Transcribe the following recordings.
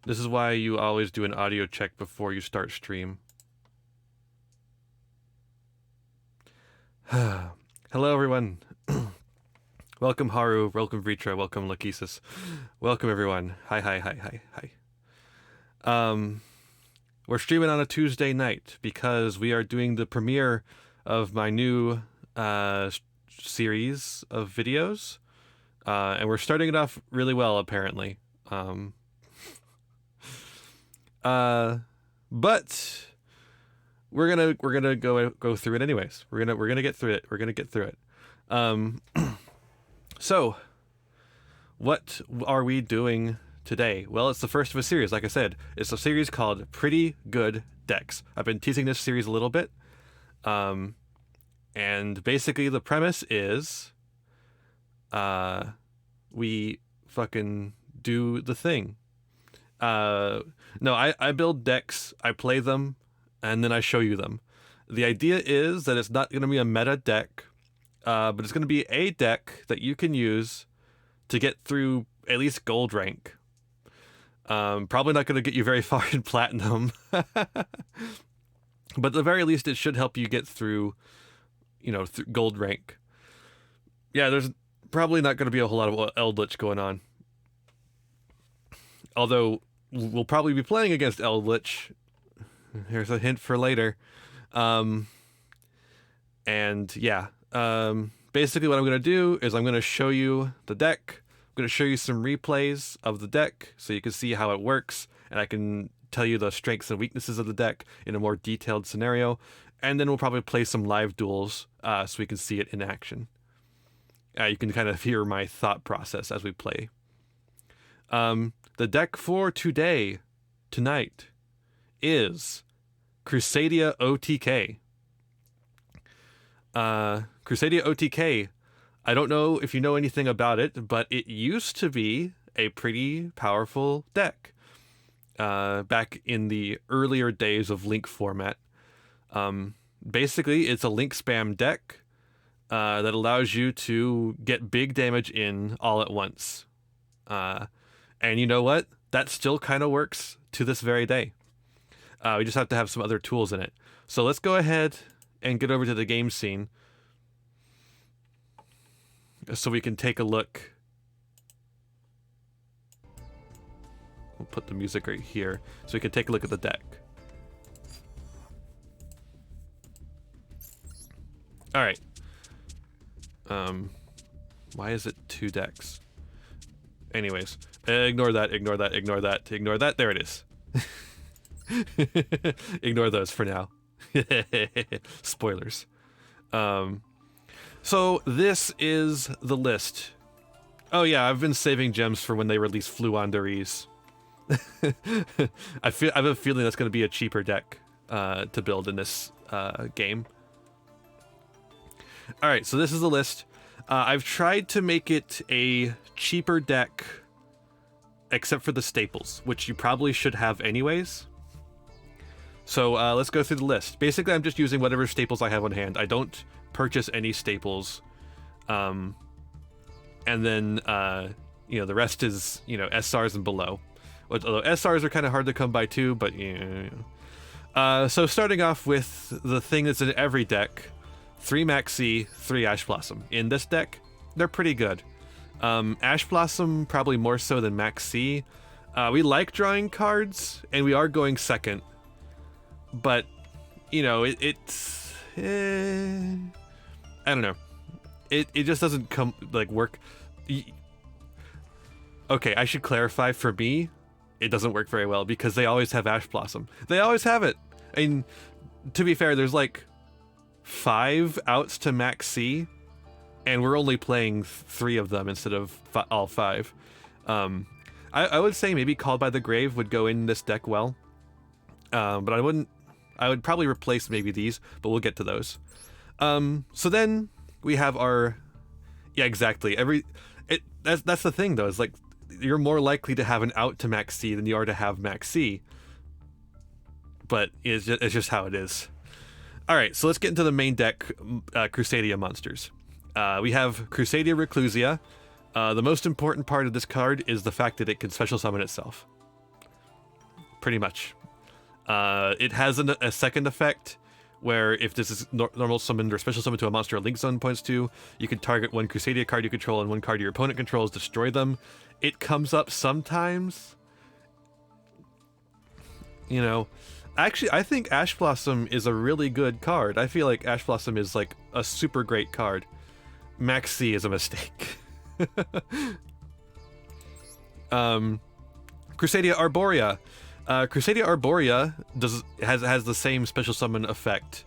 This is why you always do an audio check before you start stream. Hello, everyone. Welcome, Haru. Welcome, Vritra. Welcome, Lakesis. Welcome, everyone. Hi. We're streaming on a Tuesday night because we are doing the premiere of my new series of videos. And we're starting it off really well, apparently. But we're gonna go through it anyways. We're gonna get through it. So what are we doing today? Well, it's the first of a series. Like I said, it's a series called Pretty Good Decks. I've been teasing this series a little bit. And basically the premise is we fucking do the thing. No, I build decks, I play them, and then I show you them. The idea is that it's not going to be a meta deck, but it's going to be a deck that you can use to get through at least gold rank. Probably not going to get you very far in platinum, but at the very least it should help you get through, through gold rank. Yeah, there's probably not going to be a whole lot of Eldritch going on. Although we'll probably be playing against Eldritch. Here's a hint for later. And yeah, basically what I'm going to do is I'm going to show you the deck. I'm going to show you some replays of the deck so you can see how it works, and I can tell you the strengths and weaknesses of the deck in a more detailed scenario. And then we'll probably play some live duels so we can see it in action. You can kind of hear my thought process as we play. The deck for tonight, is Crusadia OTK. Crusadia OTK, I don't know if you know anything about it, but it used to be a pretty powerful deck back in the earlier days of Link format. Basically, it's a Link spam deck that allows you to get big damage in all at once. And you know what? That still kind of works to this very day. We just have to have some other tools in it. So let's go ahead and get over to the game scene so we can take a look. We'll put the music right here so we can take a look at the deck. All right. Why is it 2 decks? Anyways, ignore that. There it is. Ignore those for now. Spoilers. So this is the list. Oh yeah, I've been saving gems for when they release Fluanderies. I have a feeling that's going to be a cheaper deck to build in this game. All right, so this is the list. I've tried to make it a cheaper deck, except for the staples, which you probably should have anyways. So let's go through the list. Basically, I'm just using whatever staples I have on hand. I don't purchase any staples. And then, the rest is, SRs and below. Although SRs are kind of hard to come by too, but, so starting off with the thing that's in every deck, 3 Maxi, 3 Ash Blossom. In this deck, they're pretty good. Ash Blossom probably more so than Maxi. We like drawing cards, and we are going second. But, it's... I don't know. It just doesn't work. Okay, I should clarify, for me, it doesn't work very well, because they always have Ash Blossom. They always have it. I mean, to be fair, there's 5 outs to Max C, and we're only playing 3 of them instead of all 5. I would say maybe Called by the Grave would go in this deck well, but I wouldn't. I would probably replace maybe these, but we'll get to those. So then we have our, yeah, exactly. That's the thing though. Is you're more likely to have an out to Max C than you are to have Max C. But it's just how it is. All right, so let's get into the main deck, Crusadia monsters. We have Chrysadia Reclusia. The most important part of this card is the fact that it can special summon itself. pretty much. It has a second effect where if this is normal summoned or special summoned to a monster a link zone points to, you can target one Crusadia card you control and one card your opponent controls, destroy them. It comes up sometimes. You know, actually, I think Ash Blossom is a really good card. I feel like Ash Blossom is like a super great card. Max C is a mistake. Crusadia Arborea. Crusadia Arborea has the same special summon effect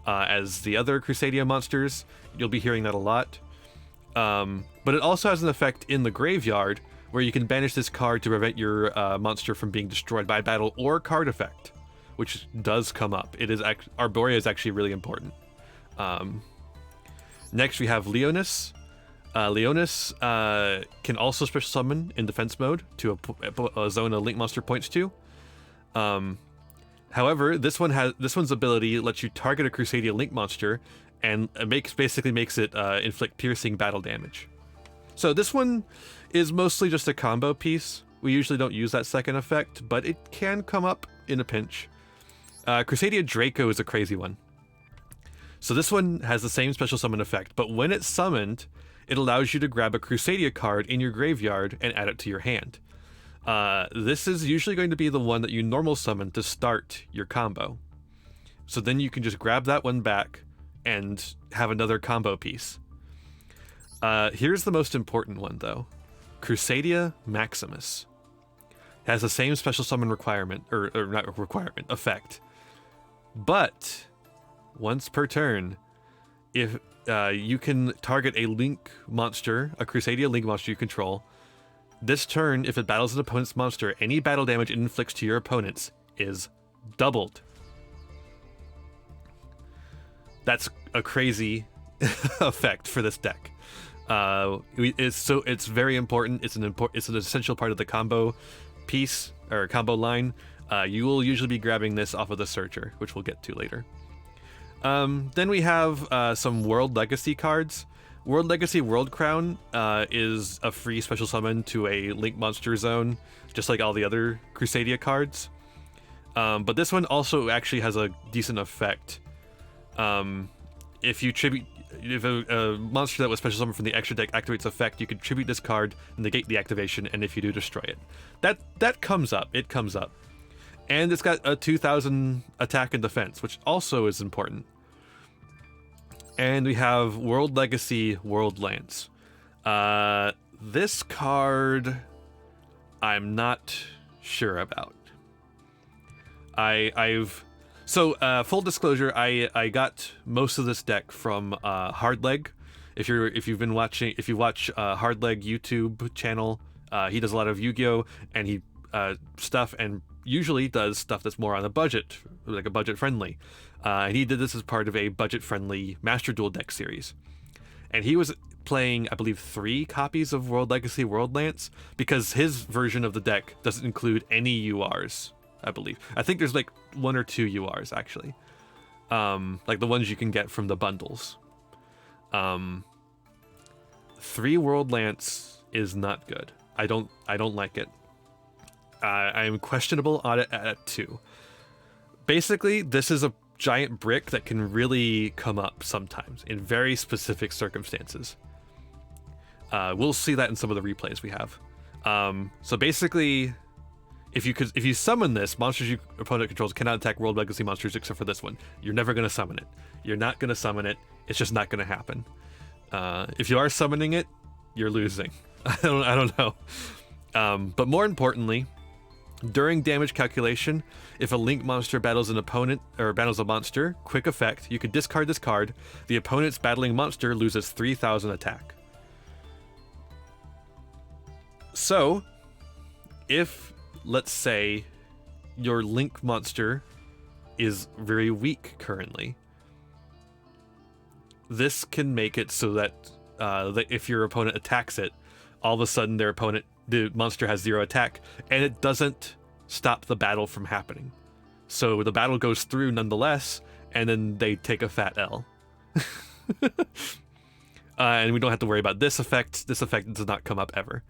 as the other Crusadia monsters. You'll be hearing that a lot. But it also has an effect in the graveyard where you can banish this card to prevent your monster from being destroyed by battle or card effect, which does come up. Arborea is actually really important. Next we have Leonis. Leonis can also special summon in defense mode to a zone a link monster points to. However, this one's ability lets you target a Crusadia link monster, and it basically makes it inflict piercing battle damage. So this one is mostly just a combo piece. We usually don't use that second effect, but it can come up in a pinch. Chrysadia Draco is a crazy one. So this one has the same special summon effect, but when it's summoned, it allows you to grab a Crusadia card in your graveyard and add it to your hand. This is usually going to be the one that you normal summon to start your combo. So then you can just grab that one back and have another combo piece. Here's the most important one though. Crusadia Maximus has the same special summon requirement, or not requirement, effect. But once per turn, if you can target a link monster, a Crusadia link monster you control, this turn, if it battles an opponent's monster, any battle damage it inflicts to your opponents is doubled. That's a crazy effect for this deck. It's very important. It's an essential part of the combo piece or combo line. You will usually be grabbing this off of the Searcher, which we'll get to later. Then we have some World Legacy cards. World Legacy World Crown is a free special summon to a Link Monster Zone, just like all the other Crusadia cards. But this one also actually has a decent effect. If a monster that was special summoned from the extra deck activates effect, you can tribute this card, negate the activation, and if you do, destroy it. That comes up. It comes up. And it's got a 2000 attack and defense, which also is important. And we have World Legacy World Lance. This card, I'm not sure about. Full disclosure, I got most of this deck from Hardleg. If you watch Hardleg YouTube channel, he does a lot of Yu-Gi-Oh and stuff, and usually does stuff that's more on a budget, like a budget friendly. And he did this as part of a budget friendly Master Duel deck series. And he was playing, I believe, 3 copies of World Legacy World Lance, because his version of the deck doesn't include any URs, I believe. I think there's like 1 or 2 URs actually. Like the ones you can get from the bundles. 3 World Lance is not good. I don't like it. I am questionable on it at 2. Basically, this is a giant brick that can really come up sometimes in very specific circumstances. We'll see that in some of the replays we have. So basically, if you summon this, monsters your opponent controls cannot attack World Legacy monsters except for this one. You're never going to summon it. You're not going to summon it. It's just not going to happen. If you are summoning it, you're losing. I don't know. But more importantly, during damage calculation, if a link monster battles an opponent or battles a monster, quick effect, you could discard this card. The opponent's battling monster loses 3000 attack. So, if, let's say, your link monster is very weak currently, this can make it so that if your opponent attacks it, all of a sudden the monster has 0 attack, and it doesn't stop the battle from happening. So the battle goes through nonetheless, and then they take a fat L. And we don't have to worry about this effect. This effect does not come up ever.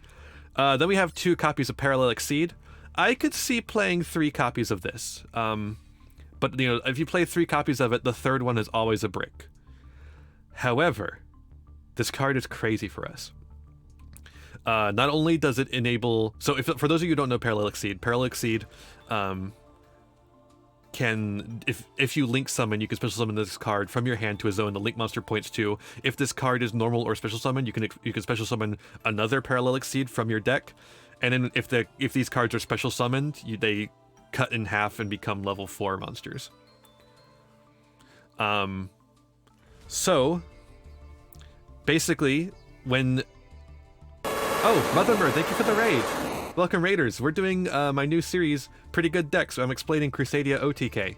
Then we have 2 copies of Parallel Exceed. I could see playing 3 copies of this. But, you know, if you play 3 copies of it, the third one is always a brick. However, this card is crazy for us. Not only does it enable... So for those of you who don't know Parallel Exceed can... If you link summon, you can special summon this card from your hand to a zone the link monster points to. If this card is normal or special summon, you can special summon another Parallel Exceed from your deck. And then if these cards are special summoned, they cut in half and become level 4 monsters. So basically, when... Oh, Mothermer, thank you for the raid. Welcome, Raiders. We're doing my new series, Pretty Good Decks. So I'm explaining Crusadia OTK.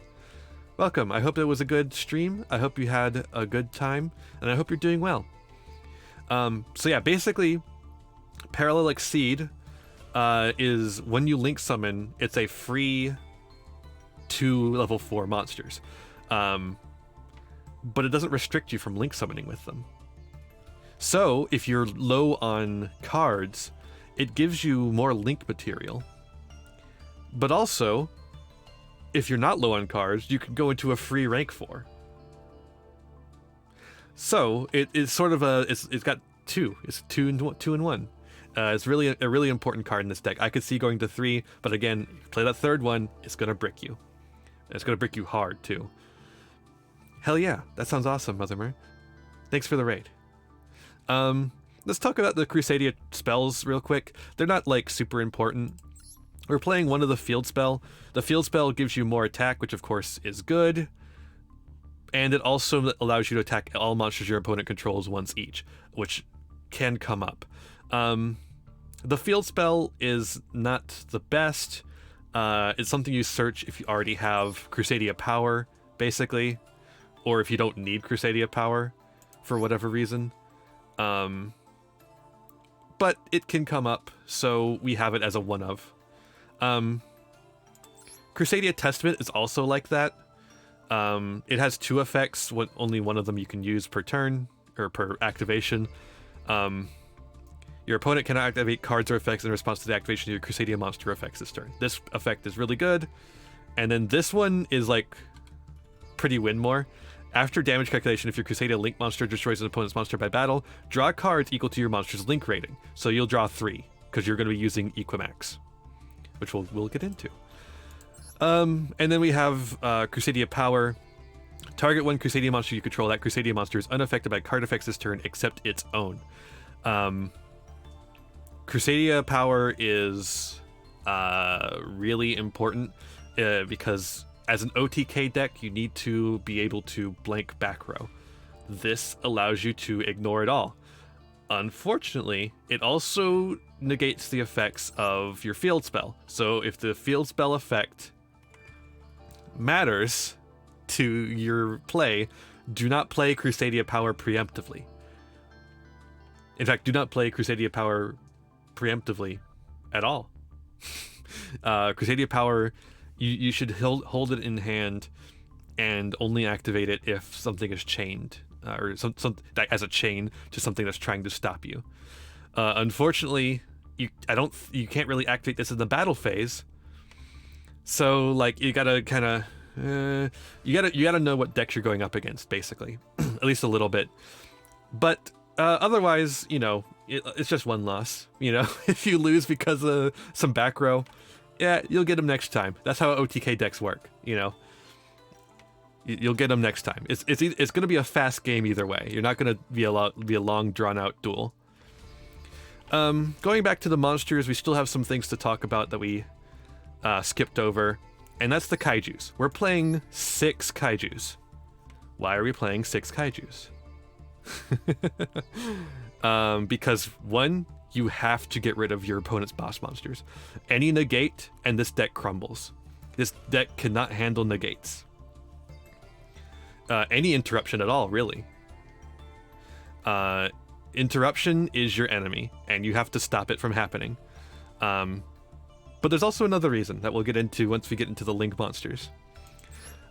Welcome. I hope it was a good stream. I hope you had a good time, and I hope you're doing well. So yeah, basically, Parallel Exceed is when you link summon, it's a free 2 level 4 monsters. But it doesn't restrict you from link summoning with them. So if you're low on cards, it gives you more link material. But also, if you're not low on cards, you can go into a free rank 4. So it's sort of it's got 2. It's 2 in 1. It's really a really important card in this deck. I could see going to 3, but again, if you play that third one, it's gonna brick you. It's gonna brick you hard too. Hell yeah, that sounds awesome, Mothermer. Thanks for the raid. Let's talk about the Crusadia spells real quick. They're not like super important. We're playing one of the field spell. The field spell gives you more attack, which of course is good. And it also allows you to attack all monsters your opponent controls once each, which can come up. The field spell is not the best. It's something you search if you already have Crusadia power, basically. Or if you don't need Crusadia power for whatever reason. But it can come up, so we have it as a one of. Crusadia Testament is also like that. It has 2 effects, only one of them you can use per turn, or per activation. Your opponent cannot activate cards or effects in response to the activation of your Crusadia monster effects this turn. This effect is really good. And then this one is like pretty win more. After damage calculation, if your Crusadia Link monster destroys an opponent's monster by battle, draw cards equal to your monster's Link rating. So you'll draw 3, because you're going to be using Equimax, which we'll get into. And then we have Crusadia Power. Target one Crusadia monster you control. That Crusadia monster is unaffected by card effects this turn, except its own. Crusadia Power is really important because as an OTK deck, you need to be able to blank back row. This allows you to ignore it all. Unfortunately, it also negates the effects of your field spell. So if the field spell effect matters to your play, do not play Crusadia Power preemptively. In fact, do not play Crusadia Power preemptively at all. Crusadia Power, you should hold it in hand and only activate it if something is chained, or some as a chain to something that's trying to stop you. Unfortunately, you can't really activate this in the battle phase. So like you gotta kind of you gotta know what decks you're going up against, basically, at least a little bit. But otherwise, you know, it's just one loss. You know, if you lose because of some back row, yeah, you'll get them next time. That's how OTK decks work. You know, you'll get them next time. It's gonna be a fast game either way. You're not gonna be a long drawn out duel. Going back to the monsters, we still have some things to talk about that we skipped over, and that's the kaijus. We're playing 6 kaijus. Why are we playing 6 kaijus? Because 1, you have to get rid of your opponent's boss monsters. Any negate and this deck crumbles. This deck cannot handle negates. Any interruption at all, really. Interruption is your enemy, and you have to stop it from happening. But there's also another reason that we'll get into once we get into the Link monsters.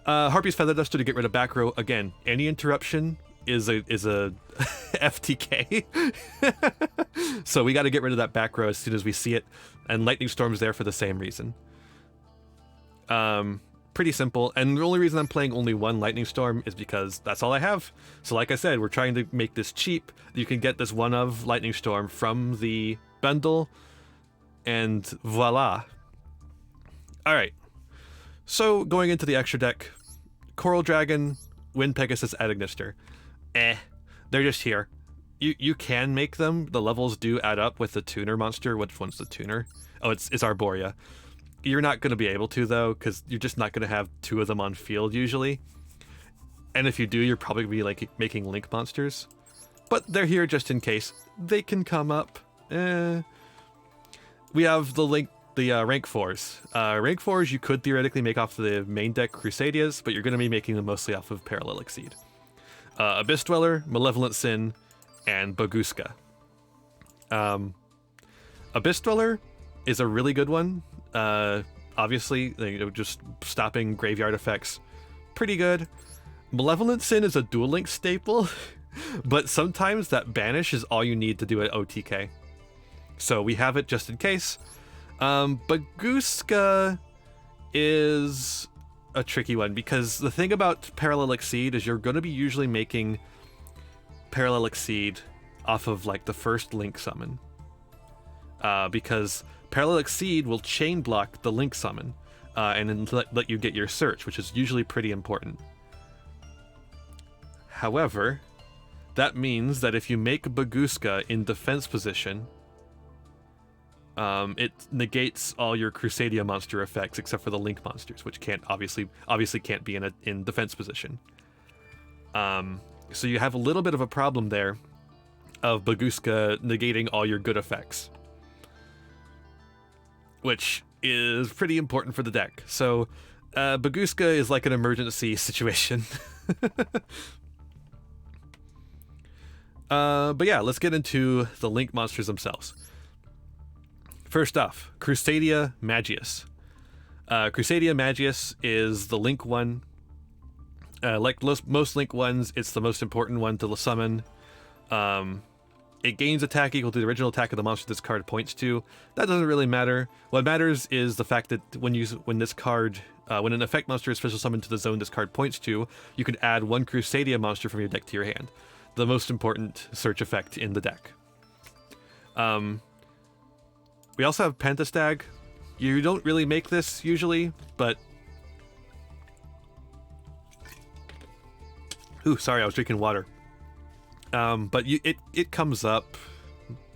Harpy's Feather Duster to get rid of back row. Again, any interruption is a FTK. So we got to get rid of that back row as soon as we see it, and Lightning Storm's there for the same reason. Pretty simple, and the only reason I'm playing only one Lightning Storm is because that's all I have. So like I said, we're trying to make this cheap. You can get this one of Lightning Storm from the bundle, and voila. Alright, so going into the extra deck, Coral Dragon, Wind Pegasus, Adagnister. They're just here. You can make them. The levels do add up with the tuner monster. Which one's the tuner? Oh, it's Arborea. You're not going to be able to, though, because you're just not going to have two of them on field usually. And if you do, you're probably going to be like making link monsters. But they're here just in case. They can come up. We have the rank 4s. Rank 4s you could theoretically make off the main deck Crusadias, but you're going to be making them mostly off of Parallel Exceed. Abyss Dweller, Malevolent Sin, and Baguska. Abyss Dweller is a really good one. Obviously, just stopping graveyard effects, pretty good. Malevolent Sin is a Duel Link staple, but sometimes that banish is all you need to do at OTK. So we have it just in case. Baguska is a tricky one, because the thing about Parallel Exceed is you're going to be usually making Parallel Exceed off of like the first Link summon. Because Parallel Exceed will chain block the Link summon, and then let you get your search, which is usually pretty important. However, that means that if you make Baguska in defense position, it negates all your Crusadia monster effects except for the Link monsters, which can't obviously can't be in defense position. So you have a little bit of a problem there of Baguska negating all your good effects, which is pretty important for the deck. So Baguska is like an emergency situation. But yeah, let's get into the Link monsters themselves. First off, Crusadia Magius. Crusadia Magius is the Link one. Like most Link ones, it's the most important one to summon. It gains attack equal to the original attack of the monster this card points to. That doesn't really matter. What matters is the fact that when an effect monster is special summoned to the zone this card points to, you can add one Crusadia monster from your deck to your hand. The most important search effect in the deck. We also have Pentastag. You don't really make this usually, but... Ooh, sorry, I was drinking water. But it comes up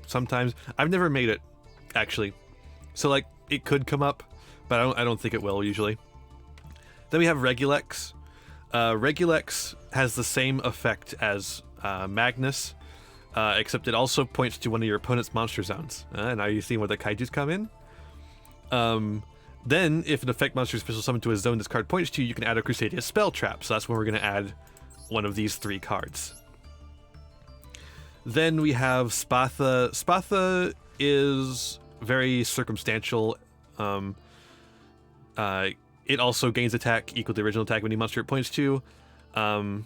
sometimes. I've never made it, actually. So, like, it could come up, but I don't think it will, usually. Then we have Regulex. Regulex has the same effect as Magnus, except it also points to one of your opponent's monster zones. Now you see where the Kaijus come in. Then, if an effect monster is special summoned to a zone this card points to, you can add a Crusadia spell trap. So that's when we're going to add one of these three cards. Then we have Spatha. Spatha is very circumstantial. It also gains attack equal to the original attack of any monster it points to. But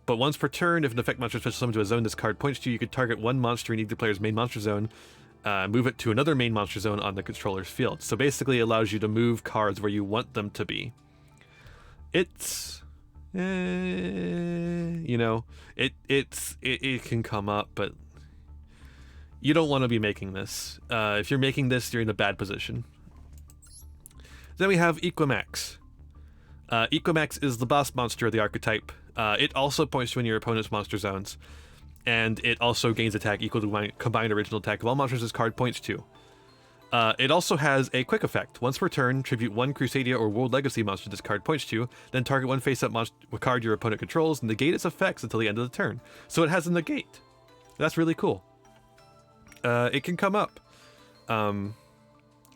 once per turn, if an effect monster is special summoned to a zone this card points to, you could target one monster in either player's main monster zone, move it to another main monster zone on the controller's field. So basically it allows you to move cards where you want them to be. It's... it can come up, but you don't want to be making this. If you're making this, you're in a bad position. Then we have Equimax. Equimax is the boss monster of the archetype. It also points to one of your opponent's monster zones, and it also gains attack equal to combined original attack of all monsters this card points to. It also has a quick effect. Once per turn, tribute one Crusadia or World Legacy monster this card points to, then target one face-up card your opponent controls and negate its effects until the end of the turn. So it has a negate. That's really cool. It can come up. And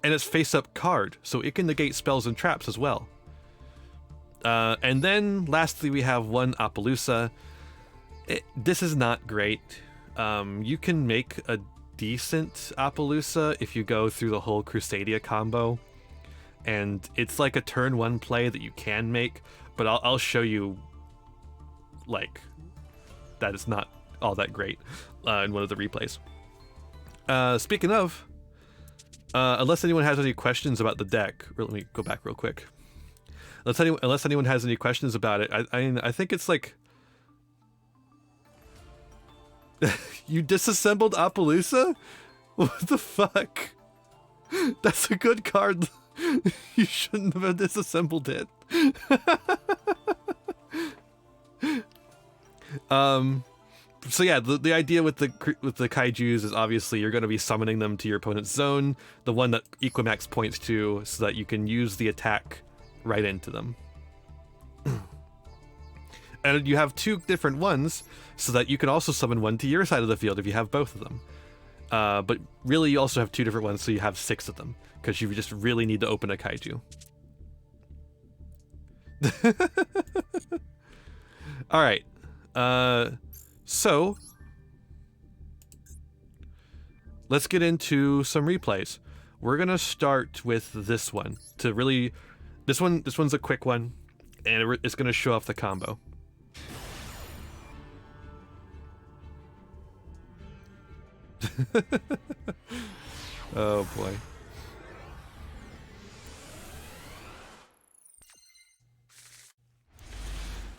it's face-up card, so it can negate spells and traps as well. And then, lastly, we have one Appaloosa. This is not great. You can make a decent Appaloosa if you go through the whole Crusadia combo, and it's like a turn one play that you can make, but I'll show you like that is not all that great in one of the replays. Speaking of, unless anyone has any questions about the deck, let me go back real quick. Unless anyone has any questions about it, I think it's like you disassembled Appaloosa? What the fuck? That's a good card. You shouldn't have disassembled it. So yeah, the idea with the kaijus is obviously you're going to be summoning them to your opponent's zone, the one that Equimax points to, so that you can use the attack right into them. And you have 2 different ones, so that you can also summon one to your side of the field if you have both of them. But really, you also have 2 different ones, so you have 6 of them, because you just really need to open a kaiju. All right. So let's get into some replays. We're gonna start with this one to really. This one's a quick one, and it's gonna show off the combo. Oh boy.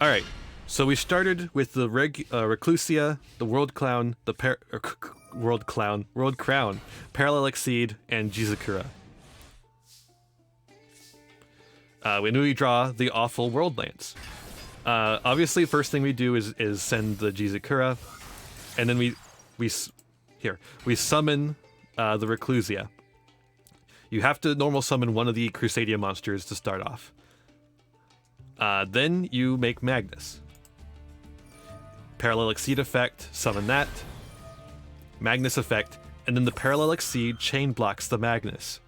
All right. So we started with the Reclusia, the World Crown, Parallel Exceed, and Jizakura. When we draw the awful World Lance. Obviously, first thing we do is send the Jizakura, and then we summon the Reclusia. You have to normal summon one of the Crusadia monsters to start off. Then you make Magnus. Parallel Exceed effect, summon that. Magnus effect, and then the Parallel Exceed chain blocks the Magnus.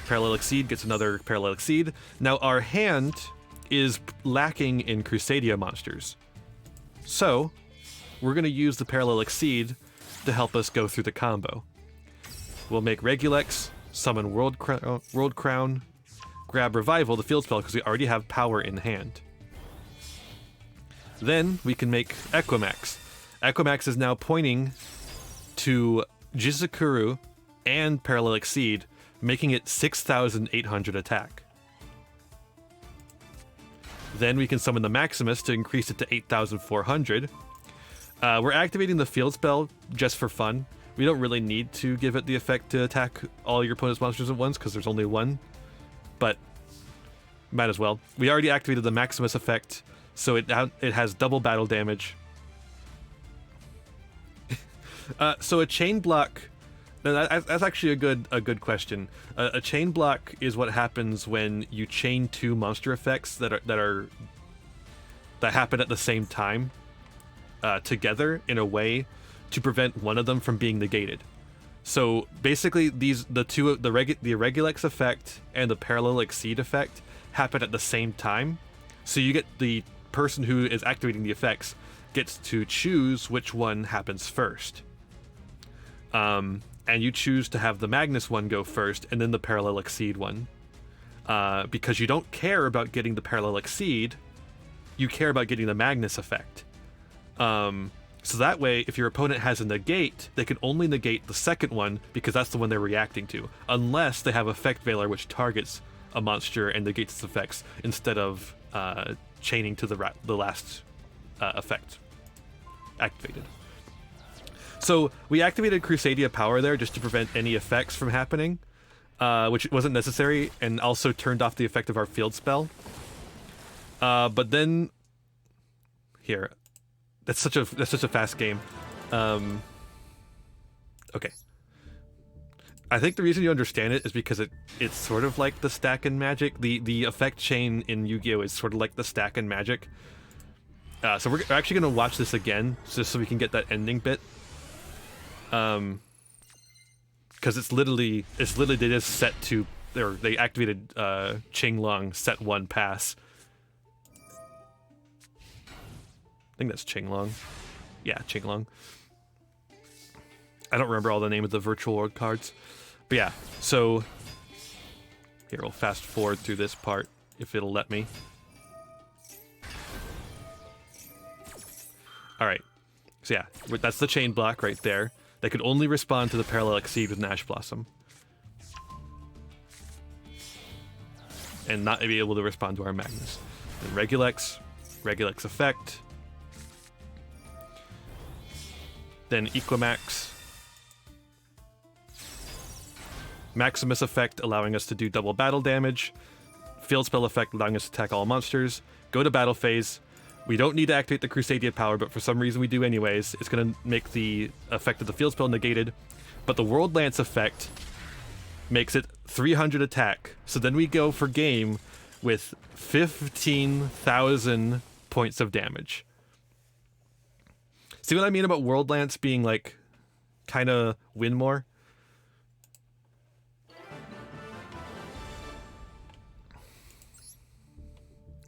Parallel Exceed gets another Parallel Exceed. Now our hand is lacking in Crusadia monsters. So we're going to use the Parallel Exceed to help us go through the combo. We'll make Regulex, summon World Crown, grab Revival, the field spell, because we already have power in hand. Then we can make Equimax. Equimax is now pointing to Jizakuru and Parallel Exceed, making it 6,800 attack. Then we can summon the Maximus to increase it to 8,400. We're activating the field spell just for fun. We don't really need to give it the effect to attack all your opponent's monsters at once, because there's only one. But might as well. We already activated the Maximus effect, so it has double battle damage. So a chain block. That's actually a good question. A chain block is what happens when you chain 2 monster effects that happen at the same time together in a way to prevent one of them from being negated. So basically, the Regulex effect and the Parallel Exceed effect happen at the same time. So you get the person who is activating the effects gets to choose which one happens first. And you choose to have the Magnus one go first, and then the Parallel Exceed one. Because you don't care about getting the Parallel Exceed, you care about getting the Magnus effect. So that way, if your opponent has a negate, they can only negate the second one, because that's the one they're reacting to, unless they have Effect Veiler, which targets a monster and negates its effects, instead of chaining to the last effect activated. So we activated Crusadia Power there just to prevent any effects from happening, which wasn't necessary, and also turned off the effect of our field spell. But then here, that's such a fast game. Okay. I think the reason you understand it is because it's sort of like the stack and magic. The effect chain in Yu-Gi-Oh! Is sort of like the stack and magic. So we're actually going to watch this again, just so we can get that ending bit. Because it's literally they just set to, or they activated Qinglong set 1 pass. I think that's Qinglong. Yeah, Qinglong. I don't remember all the name of the virtual world cards. But yeah, so here we'll fast forward through this part if it'll let me. All right. So yeah, that's the chain block right there. That could only respond to the Parallel Exceed with an Ash Blossom. And not be able to respond to our Magnus. Then Regulex effect. Then Equimax. Maximus effect, allowing us to do double battle damage. Field spell effect, allowing us to attack all monsters. Go to battle phase. We don't need to activate the Crusadia power, but for some reason we do anyways. It's going to make the effect of the field spell negated. But the World Lance effect makes it 300 attack. So then we go for game with 15,000 points of damage. See what I mean about World Lance being like kind of win more?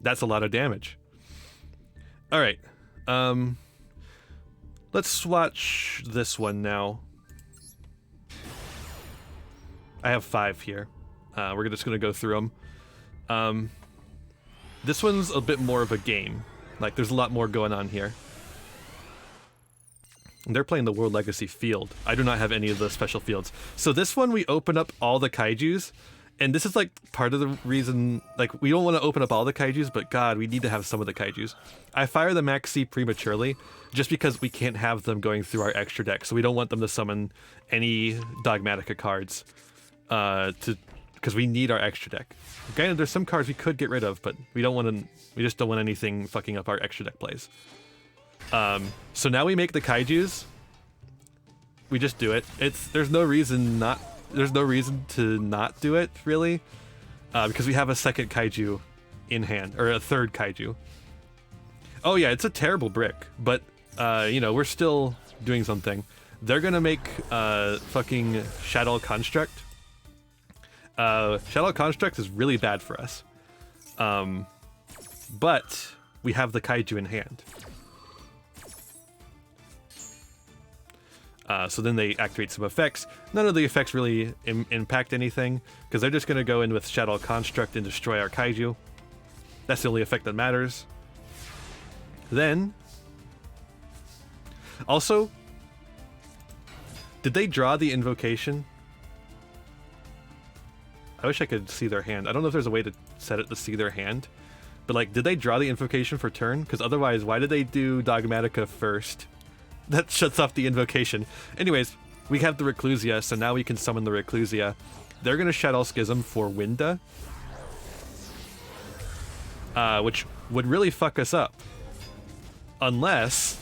That's a lot of damage. All right. Let's swatch this one now. I have 5 here. We're just going to go through them. This one's a bit more of a game. Like, there's a lot more going on here. They're playing the World Legacy field. I do not have any of the special fields. So this one, we open up all the kaijus. And this is, like, part of the reason... Like, we don't want to open up all the kaijus, but God, we need to have some of the kaijus. I fire the Maxi prematurely, just because we can't have them going through our extra deck. So we don't want them to summon any Dogmatica cards. Because we need our extra deck. Granted, there's some cards we could get rid of, but we don't want to. We just don't want anything fucking up our extra deck plays. So now we make the kaijus. We just do it. There's no reason to not do it, really, because we have a second kaiju in hand, or a third kaiju. Oh yeah, it's a terrible brick, but you know, we're still doing something. They're gonna make fucking Shadow Construct. Shadow Construct is really bad for us, but we have the kaiju in hand. So then they activate some effects. None of the effects really impact anything, because they're just going to go in with Shadow Construct and destroy our kaiju. That's the only effect that matters. Then, also, did they draw the invocation? I wish I could see their hand. I don't know if there's a way to set it to see their hand. But, like, did they draw the invocation for turn? Because otherwise, why did they do Dogmatica first? That shuts off the invocation. Anyways, we have the Reclusia, so now we can summon the Reclusia. They're going to Shadow Schism for Winda, which would really fuck us up. Unless...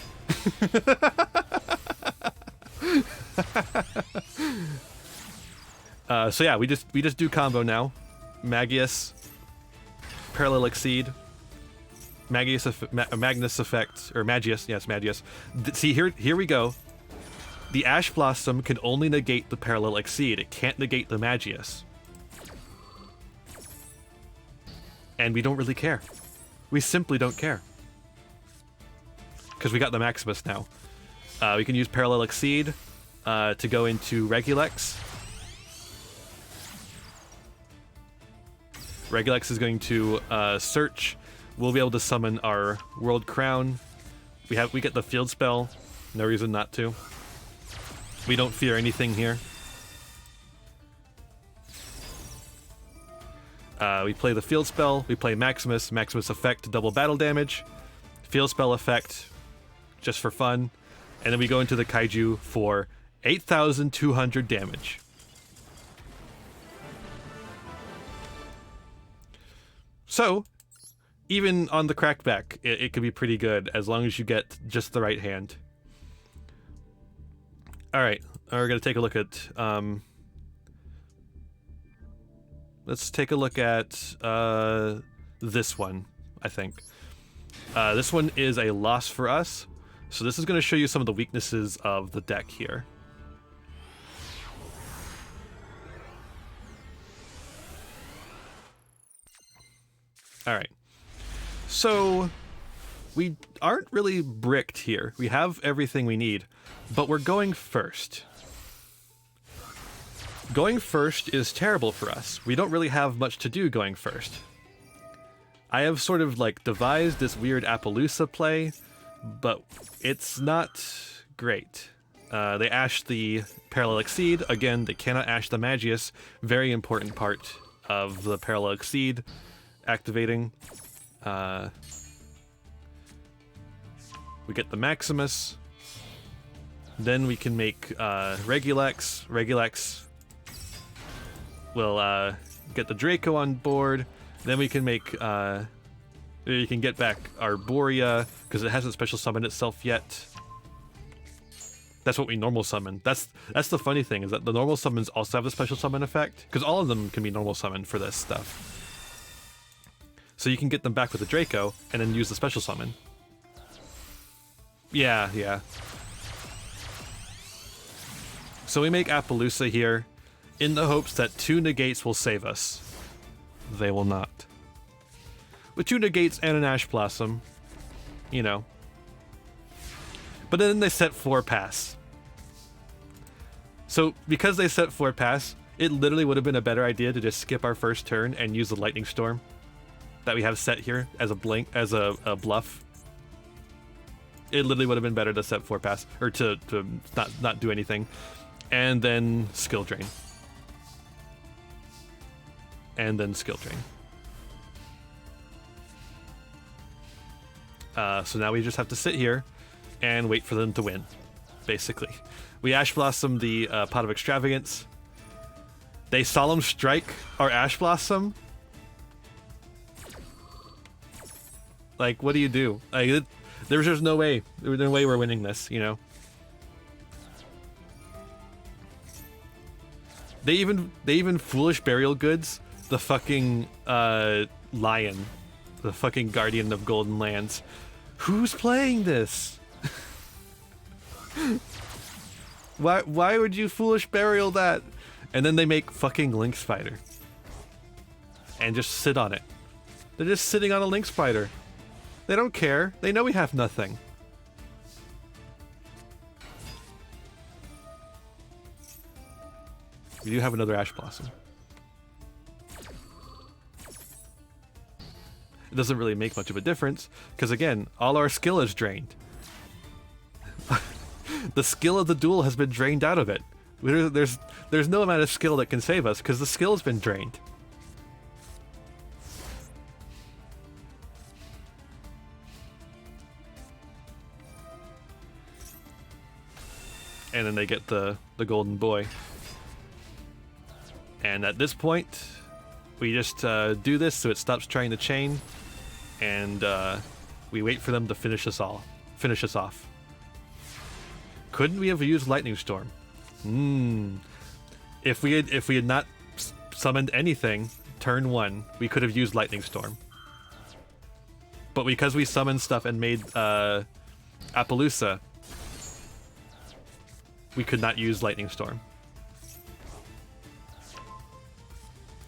so yeah, we just do combo now. Magius, Parallel Exceed, Magnus effect, or Magius, yes, Magius. See, here we go. The Ash Blossom can only negate the Parallel Exceed. It can't negate the Magius. And we don't really care. We simply don't care. Because we got the Maximus now. We can use Parallel Exceed to go into Regulex. Regulex is going to search. We'll be able to summon our World Crown. We get the field spell. No reason not to. We don't fear anything here. We play the field spell. We play Maximus. Maximus effect to double battle damage. Field spell effect just for fun. And then we go into the kaiju for 8,200 damage. So, even on the crackback, it could be pretty good as long as you get just the right hand. Alright, we're going to take a look at... let's take a look at this one, I think. This one is a loss for us. So this is going to show you some of the weaknesses of the deck here. Alright. So, we aren't really bricked here. We have everything we need, but we're going first. Going first is terrible for us. We don't really have much to do going first. I have sort of like devised this weird Appaloosa play but it's not great. They ash the Parallel Exceed. Again, they cannot ash the Magius. Very important part of the Parallel Exceed activating. We get the Maximus. Then we can make Regulex. Regulex will get the Draco on board. Then we can make... you can get back Arborea, because it hasn't special summoned itself yet. That's what we normal summon. That's the funny thing, is that the normal summons also have the special summon effect, because all of them can be normal summoned for this stuff. So you can get them back with the Draco, and then use the special summon. Yeah. So we make Appaloosa here, in the hopes that 2 negates will save us. They will not. With 2 negates and an Ash Blossom, you know. But then they set 4 pass. So because they set 4 pass, it literally would have been a better idea to just skip our first turn and use the Lightning Storm that we have set here as a blink, as a bluff. It literally would have been better to set 4 pass, or to not do anything, and then skill drain, and then skill drain. So now we just have to sit here and wait for them to win, basically. We Ash Blossom the Pot of Extravagance. They Solemn Strike our Ash Blossom. Like, what do you do? Like, there's just no way. There's no way we're winning this, you know? They even Foolish Burial Goods the fucking lion. The fucking Guardian of Golden Lands. Who's playing this? Why would you Foolish Burial that? And then they make fucking Link Spider. And just sit on it. They're just sitting on a Link Spider. They don't care. They know we have nothing. We do have another Ash Blossom. It doesn't really make much of a difference, because again, all our skill is drained. The skill of the duel has been drained out of it. There's no amount of skill that can save us, because the skill has been drained. And then they get the golden boy. And at this point, we just do this so it stops trying to chain, and we wait for them to finish us off. Couldn't we have used Lightning Storm? If we had not summoned anything, turn 1, we could have used Lightning Storm. But because we summoned stuff and made Appaloosa, we could not use Lightning Storm.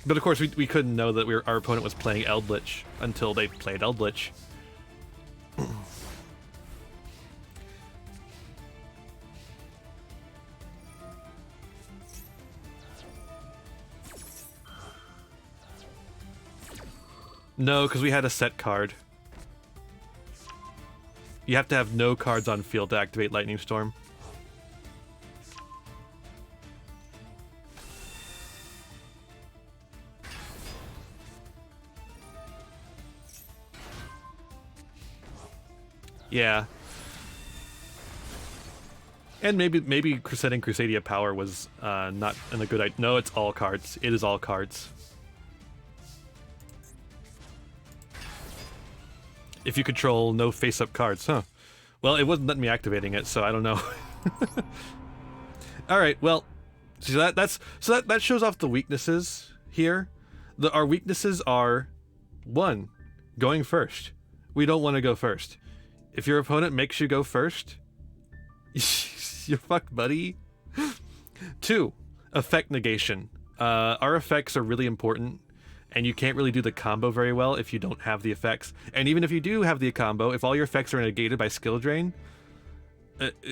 But of course, we couldn't know that our opponent was playing Eldritch until they played Eldritch. No, because we had a set card. You have to have no cards on field to activate Lightning Storm. Yeah. And maybe setting Crusadia Power was not a good idea. No, it's all cards. It is all cards. If you control no face-up cards, huh? Well, it wasn't letting me activating it, so I don't know. All right, well, so that shows off the weaknesses here. Our weaknesses are 1, going first. We don't want to go first. If your opponent makes you go first, you're fucked, buddy. 2, effect negation. Our effects are really important, and you can't really do the combo very well if you don't have the effects. And even if you do have the combo, if all your effects are negated by skill drain,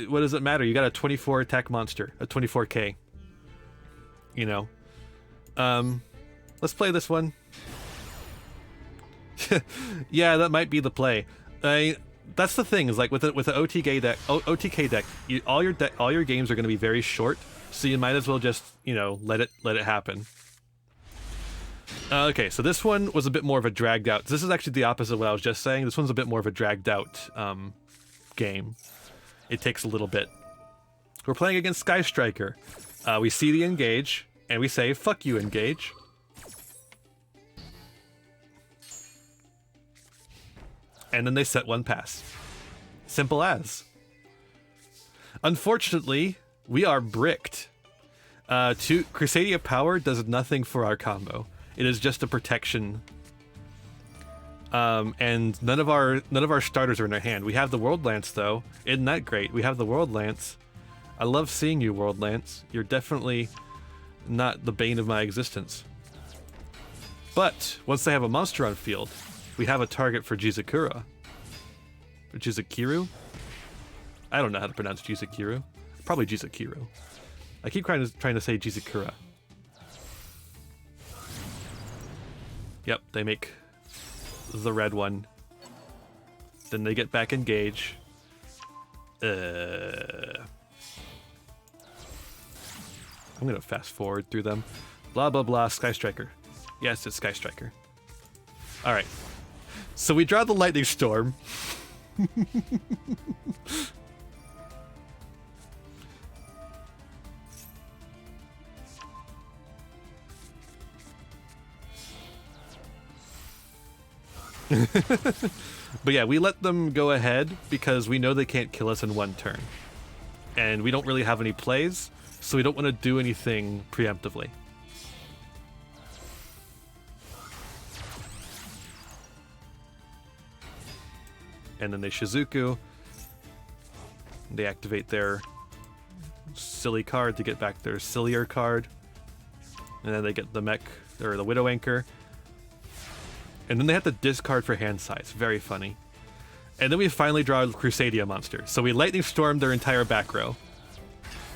what does it matter? You got a 24 attack monster, a 24k. You know. Let's play this one. Yeah, that might be the play. That's the thing, is like with the OTK deck, all your games are going to be very short, so you might as well just, you know, let it happen. Okay, so this one was a bit more of a dragged out. This is actually the opposite of what I was just saying. This one's a bit more of a dragged out game. It takes a little bit. We're playing against Sky Striker. We see the engage, and we say, "Fuck you, engage." And then they set one pass. Simple as. Unfortunately, we are bricked. Chrysadia Power does nothing for our combo. It is just a protection. And none of our starters are in our hand. We have the World Lance though. Isn't that great? We have the World Lance. I love seeing you, World Lance. You're definitely not the bane of my existence. But once they have a monster on field, we have a target for Jizakura. Or Jizakiru? I don't know how to pronounce Jizakiru. Probably Jizakiru. I keep trying to say Jizakura. Yep, they make the red one. Then they get back engage. I'm gonna fast forward through them. Blah blah blah, Sky Striker. Yes, it's Sky Striker. Alright. So we draw the Lightning Storm. But yeah, we let them go ahead because we know they can't kill us in one turn. And we don't really have any plays, so we don't want to do anything preemptively. And then they Shizuku. They activate their silly card to get back their sillier card. And then they get the mech, or the Widow Anchor. And then they have to discard for hand size. Very funny. And then we finally draw a Crusadia monster. So we Lightning Storm their entire back row.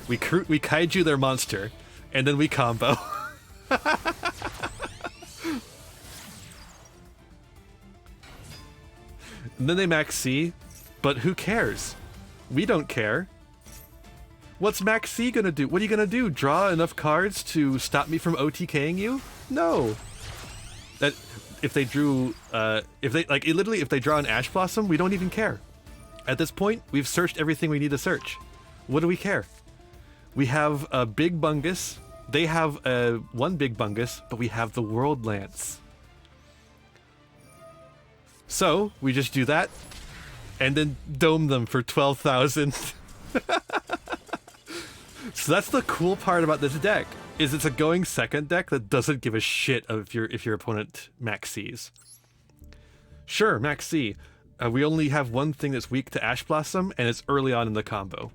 We Kaiju their monster. And then we combo. And then they max C. But who cares? We don't care. What's max C gonna do? What are you gonna do? Draw enough cards to stop me from OTKing you? No. That... If they drew, if they draw an Ash Blossom, we don't even care. At this point, we've searched everything we need to search. What do we care? We have a Big Bungus. They have one Big Bungus, but we have the World Lance. So, we just do that, and then dome them for 12,000. So that's the cool part about this deck. Is it's a going second deck that doesn't give a shit if your opponent max C's. Sure, max C. We only have one thing that's weak to Ash Blossom, and it's early on in the combo.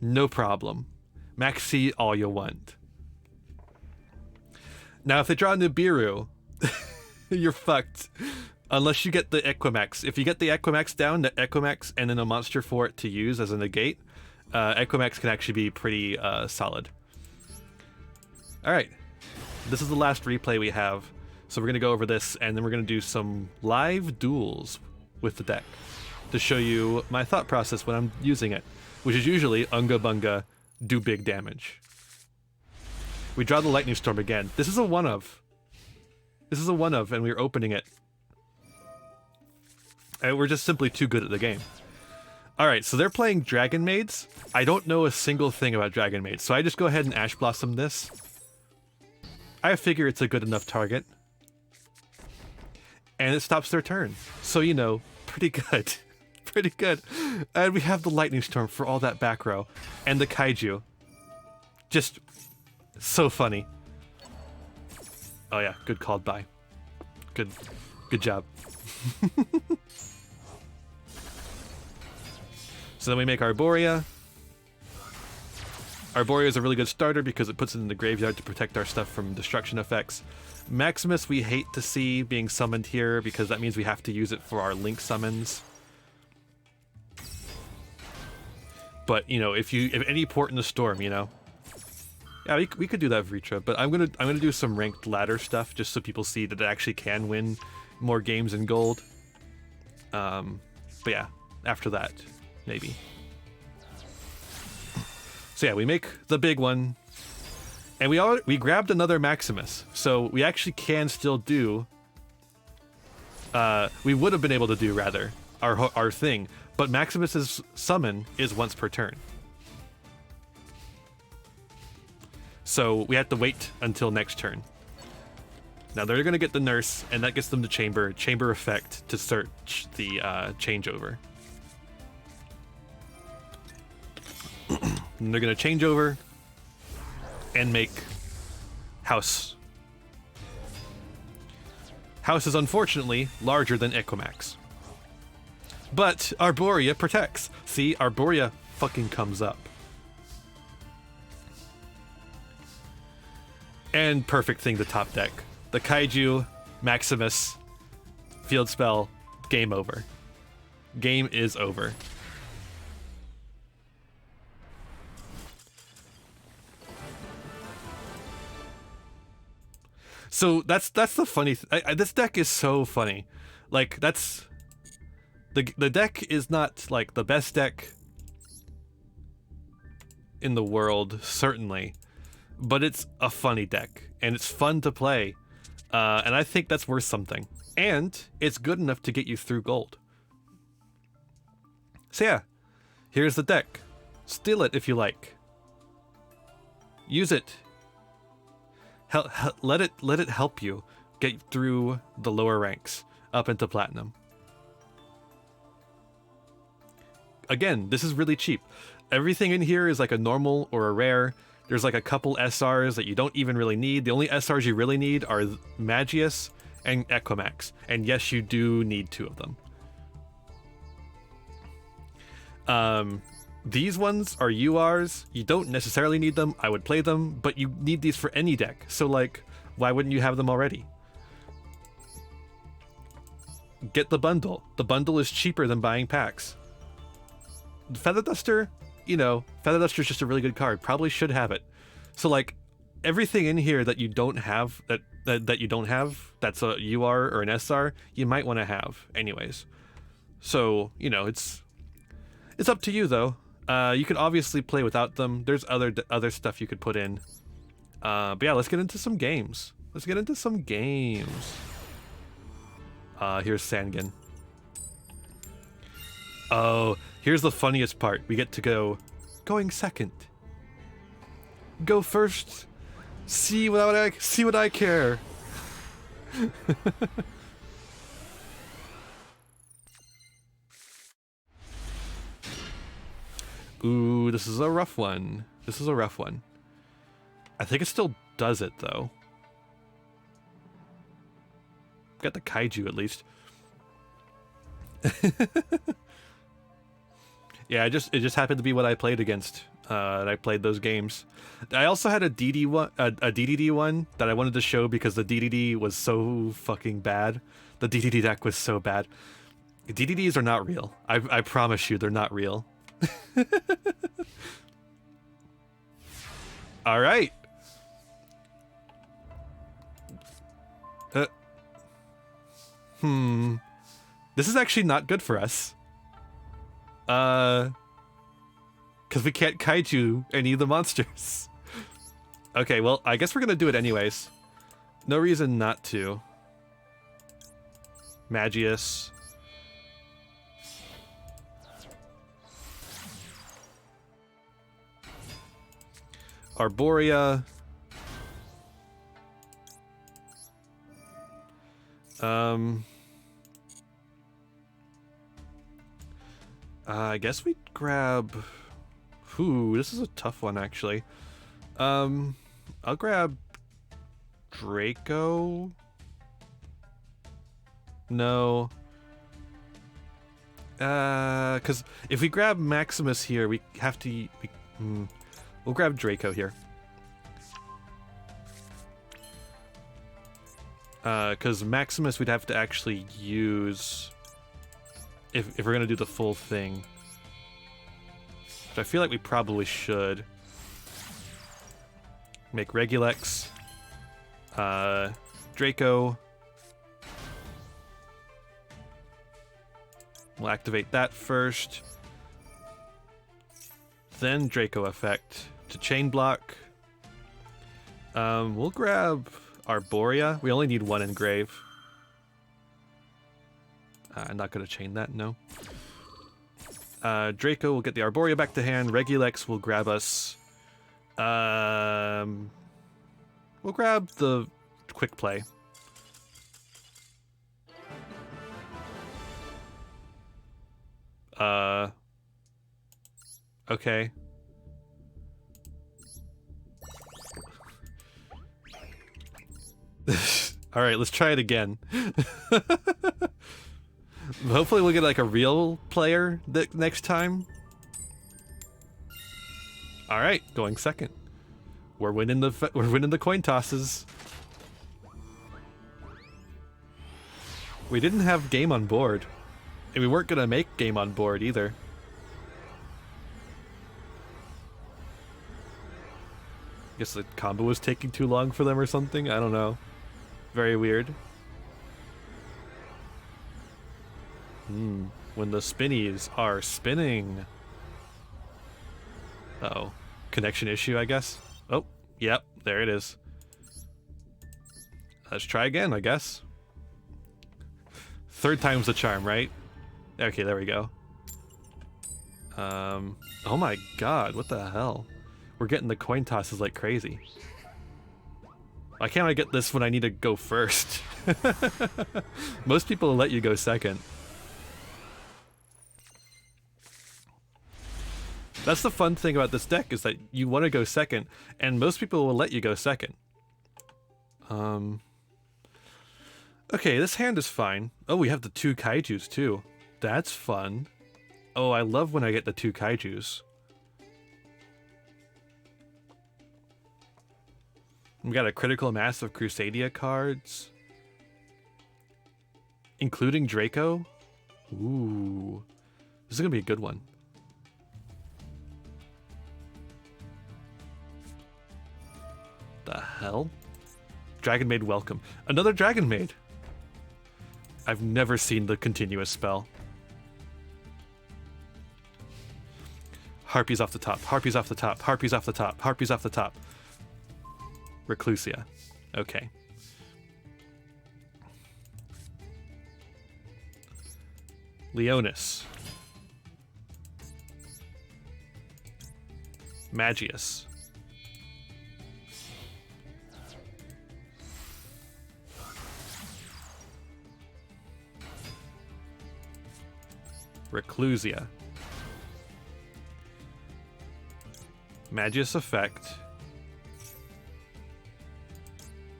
No problem. Max C all you want. Now, if they draw Nibiru, you're fucked. Unless you get the Equimax. If you get the Equimax down, the Equimax, and then a monster for it to use as a negate, Equimax can actually be pretty solid. Alright, this is the last replay we have, so we're going to go over this, and then we're going to do some live duels with the deck to show you my thought process when I'm using it, which is usually Unga Bunga, do big damage. We draw the Lightning Storm again. This is a one-of. This is a one-of, and we're opening it. And we're just simply too good at the game. Alright, so they're playing Dragon Maids. I don't know a single thing about Dragon Maids, so I just go ahead and Ash Blossom this. I figure it's a good enough target. And it stops their turn. So, you know, pretty good. Pretty good. And we have the Lightning Storm for all that back row. And the Kaiju. Just so funny. Oh yeah, good called by. Good job. So then we make Arborea. Arborea is a really good starter because it puts it in the graveyard to protect our stuff from destruction effects. Maximus we hate to see being summoned here because that means we have to use it for our link summons. But you know, if any port in the storm, you know. Yeah, we could do that Vritra, but I'm gonna do some ranked ladder stuff just so people see that it actually can win more games in gold. But yeah, after that, maybe. So yeah, we make the big one, and we grabbed another Maximus, so we actually can still do. We would have been able to do rather our thing, but Maximus's summon is once per turn. So we have to wait until next turn. Now they're gonna get the nurse, and that gets them to chamber effect to start the changeover. And they're gonna change over and make house. House is unfortunately larger than Equimax. But Arborea protects. See, Arborea fucking comes up. And perfect thing to top deck. The Kaiju, Maximus, field spell, game over. Game is over. So that's the funny this deck is so funny. Like, that's the deck is not like the best deck in the world, certainly, but it's a funny deck and it's fun to play, and I think that's worth something, and it's good enough to get you through gold. So yeah, here's the deck. Steal it if you like. Use it. Let it help you get through the lower ranks up into platinum. Again, this is really cheap. Everything in here is like a normal or a rare. There's like a couple SRs that you don't even really need. The only SRs you really need are Magius and Equimax. And yes, you do need 2 of them. These ones are URs. You don't necessarily need them. I would play them, but you need these for any deck. So like, why wouldn't you have them already? Get the bundle. The bundle is cheaper than buying packs. Feather Duster, you know, Feather Duster is just a really good card. Probably should have it. So like, everything in here that you don't have, that you don't have, that's a UR or an SR, you might want to have anyways. So, you know, it's up to you though. You could obviously play without them. There's other stuff you could put in. But yeah, let's get into some games. Here's Sangan. Oh, here's the funniest part. We get to going second. Go first. See what I care. Ooh, this is a rough one. I think it still does it though. Got the Kaiju at least. Yeah, it just happened to be what I played against. And I played those games. I also had a DDD one that I wanted to show because the DDD was so fucking bad. The DDD deck was so bad. DDDs are not real. I promise you, they're not real. All right. This is actually not good for us. Because we can't kaiju any of the monsters. Okay, well, I guess we're gonna do it anyways. No reason not to. Magius. Arborea. I guess we grab... Ooh, this is a tough one, actually. I'll grab... Draco? No. Because if we grab Maximus here, we have to... We'll grab Draco here. Because Maximus we'd have to actually use if we're gonna do the full thing. Which I feel like we probably should. Make Regulex. Draco. We'll activate that first. Then Draco effect to chain block. We'll grab Arborea. We only need one engrave. I'm not going to chain that, no. Draco will get the Arborea back to hand. Regilex will grab us. We'll grab the quick play. Okay. Alright, let's try it again. Hopefully we'll get like a real player next time. Alright, going second. We're winning the coin tosses. We didn't have game on board. And we weren't gonna make game on board either. Guess the combo was taking too long for them or something? I don't know. Very weird. When the spinnies are spinning. Uh-oh. Connection issue, I guess? Oh, yep, there it is. Let's try again, I guess. Third time's the charm, right? Okay, there we go. Oh my god, what the hell? We're getting the coin tosses like crazy. Why can't I get this when I need to go first? Most people will let you go second. That's the fun thing about this deck, is that you want to go second, and most people will let you go second. Okay, this hand is fine. Oh, we have the 2 kaijus too. That's fun. Oh, I love when I get the 2 kaijus. We got a critical mass of Crusadia cards. Including Draco. Ooh. This is gonna be a good one. The hell? Dragon Maid welcome. Another Dragon Maid! I've never seen the continuous spell. Harpies off the top, harpies off the top, harpies off the top, harpies off the top. Reclusia. Okay. Leonis. Magius. Reclusia. Magius effect.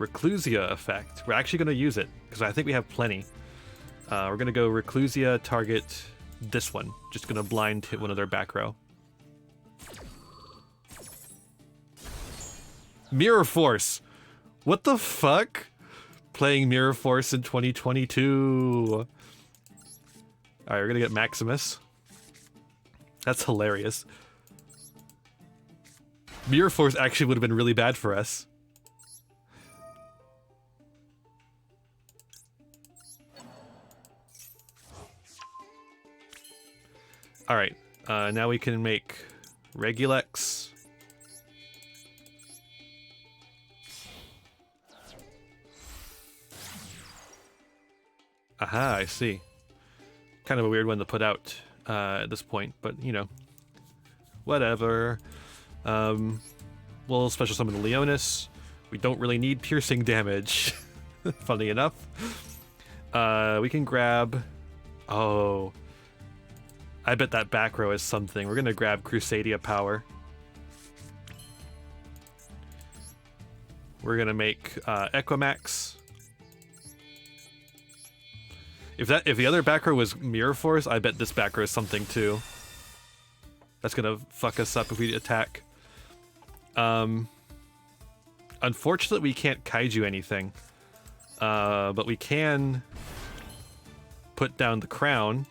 Reclusia effect. We're actually going to use it, because I think we have plenty. We're going to go Reclusia, target this one. Just going to blind hit one of their back row. Mirror Force! What the fuck? Playing Mirror Force in 2022. Alright, we're going to get Maximus. That's hilarious. Mirror Force actually would have been really bad for us. Alright, now we can make Regilex. Aha, I see. Kind of a weird one to put out at this point, but you know, whatever. We'll special summon the Leonis. We don't really need piercing damage, funny enough. We can grab... Oh, I bet that back row is something. We're gonna grab Crusadia Power. We're gonna make Equimax. If the other back row was Mirror Force, I bet this back row is something too. That's gonna fuck us up if we attack. Unfortunately, we can't kaiju anything. But we can put down the crown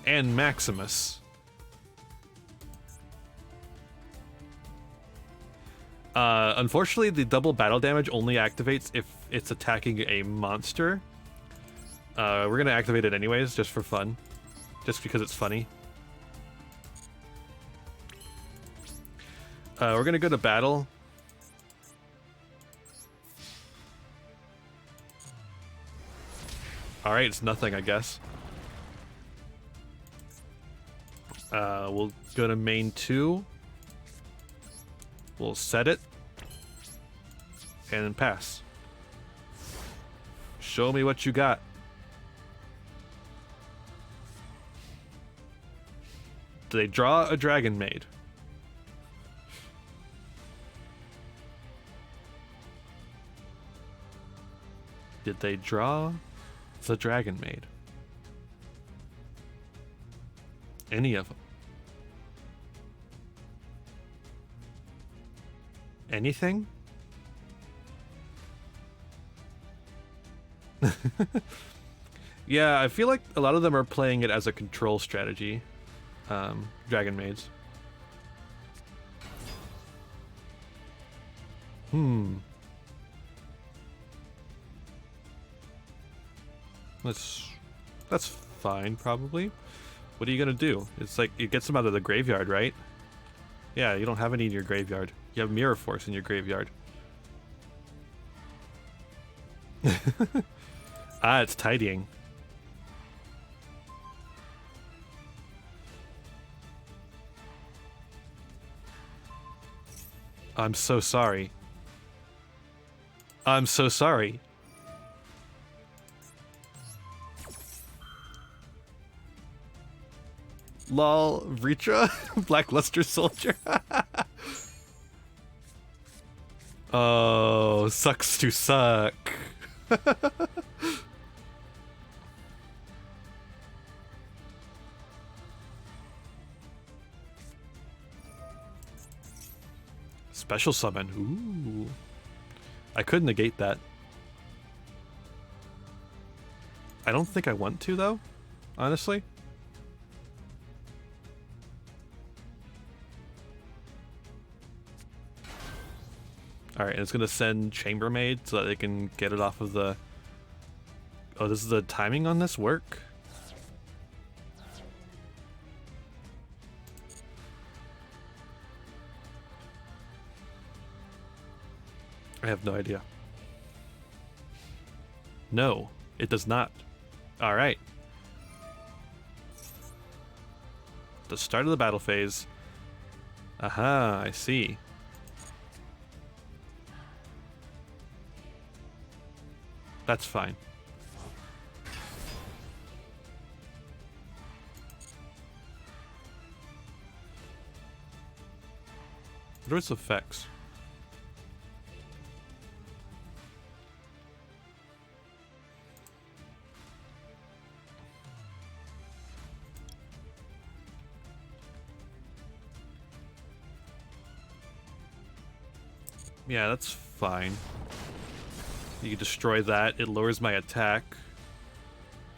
and Maximus. Unfortunately, the double battle damage only activates if it's attacking a monster. We're gonna activate it anyways, just for fun. Just because it's funny. We're gonna go to battle. Alright, it's nothing, I guess. We'll go to main 2. We'll set it. And then pass. Show me what you got. Do they draw a Dragon Maid? Did they draw the Dragon Maid? Any of them? Anything? Yeah, I feel like a lot of them are playing it as a control strategy. Dragon Maids. That's fine, probably. What are you gonna do? It's like, it gets them out of the graveyard, right? Yeah, you don't have any in your graveyard. You have Mirror Force in your graveyard. Ah, it's tidying. I'm so sorry. I'm so sorry. Lol, Vritra? Blackluster Soldier? Oh, sucks to suck. Special summon. Ooh. I could negate that. I don't think I want to, though, honestly. Alright, and it's gonna send Chambermaid so that they can get it off of the... Oh, this is the timing on this work? I have no idea. No, it does not. Alright. The start of the battle phase. Aha, I see. That's fine. What are its effects? Yeah, that's fine. You can destroy that, it lowers my attack.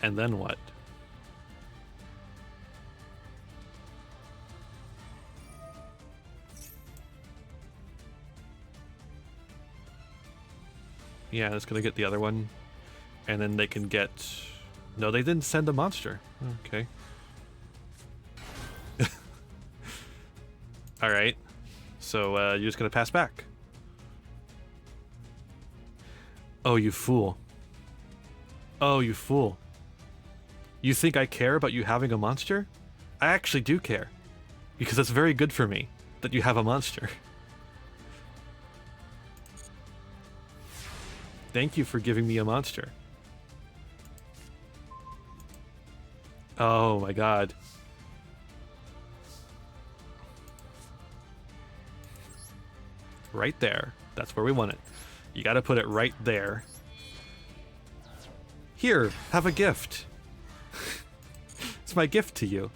And then what? Yeah, that's gonna get the other one. And then they can get... No, they didn't send a monster. Okay. Alright. So, you're just gonna pass back. Oh, you fool. Oh, you fool. You think I care about you having a monster? I actually do care. Because it's very good for me that you have a monster. Thank you for giving me a monster. Oh my god. Right there. That's where we want it. You gotta put it right there. Here, have a gift. It's my gift to you.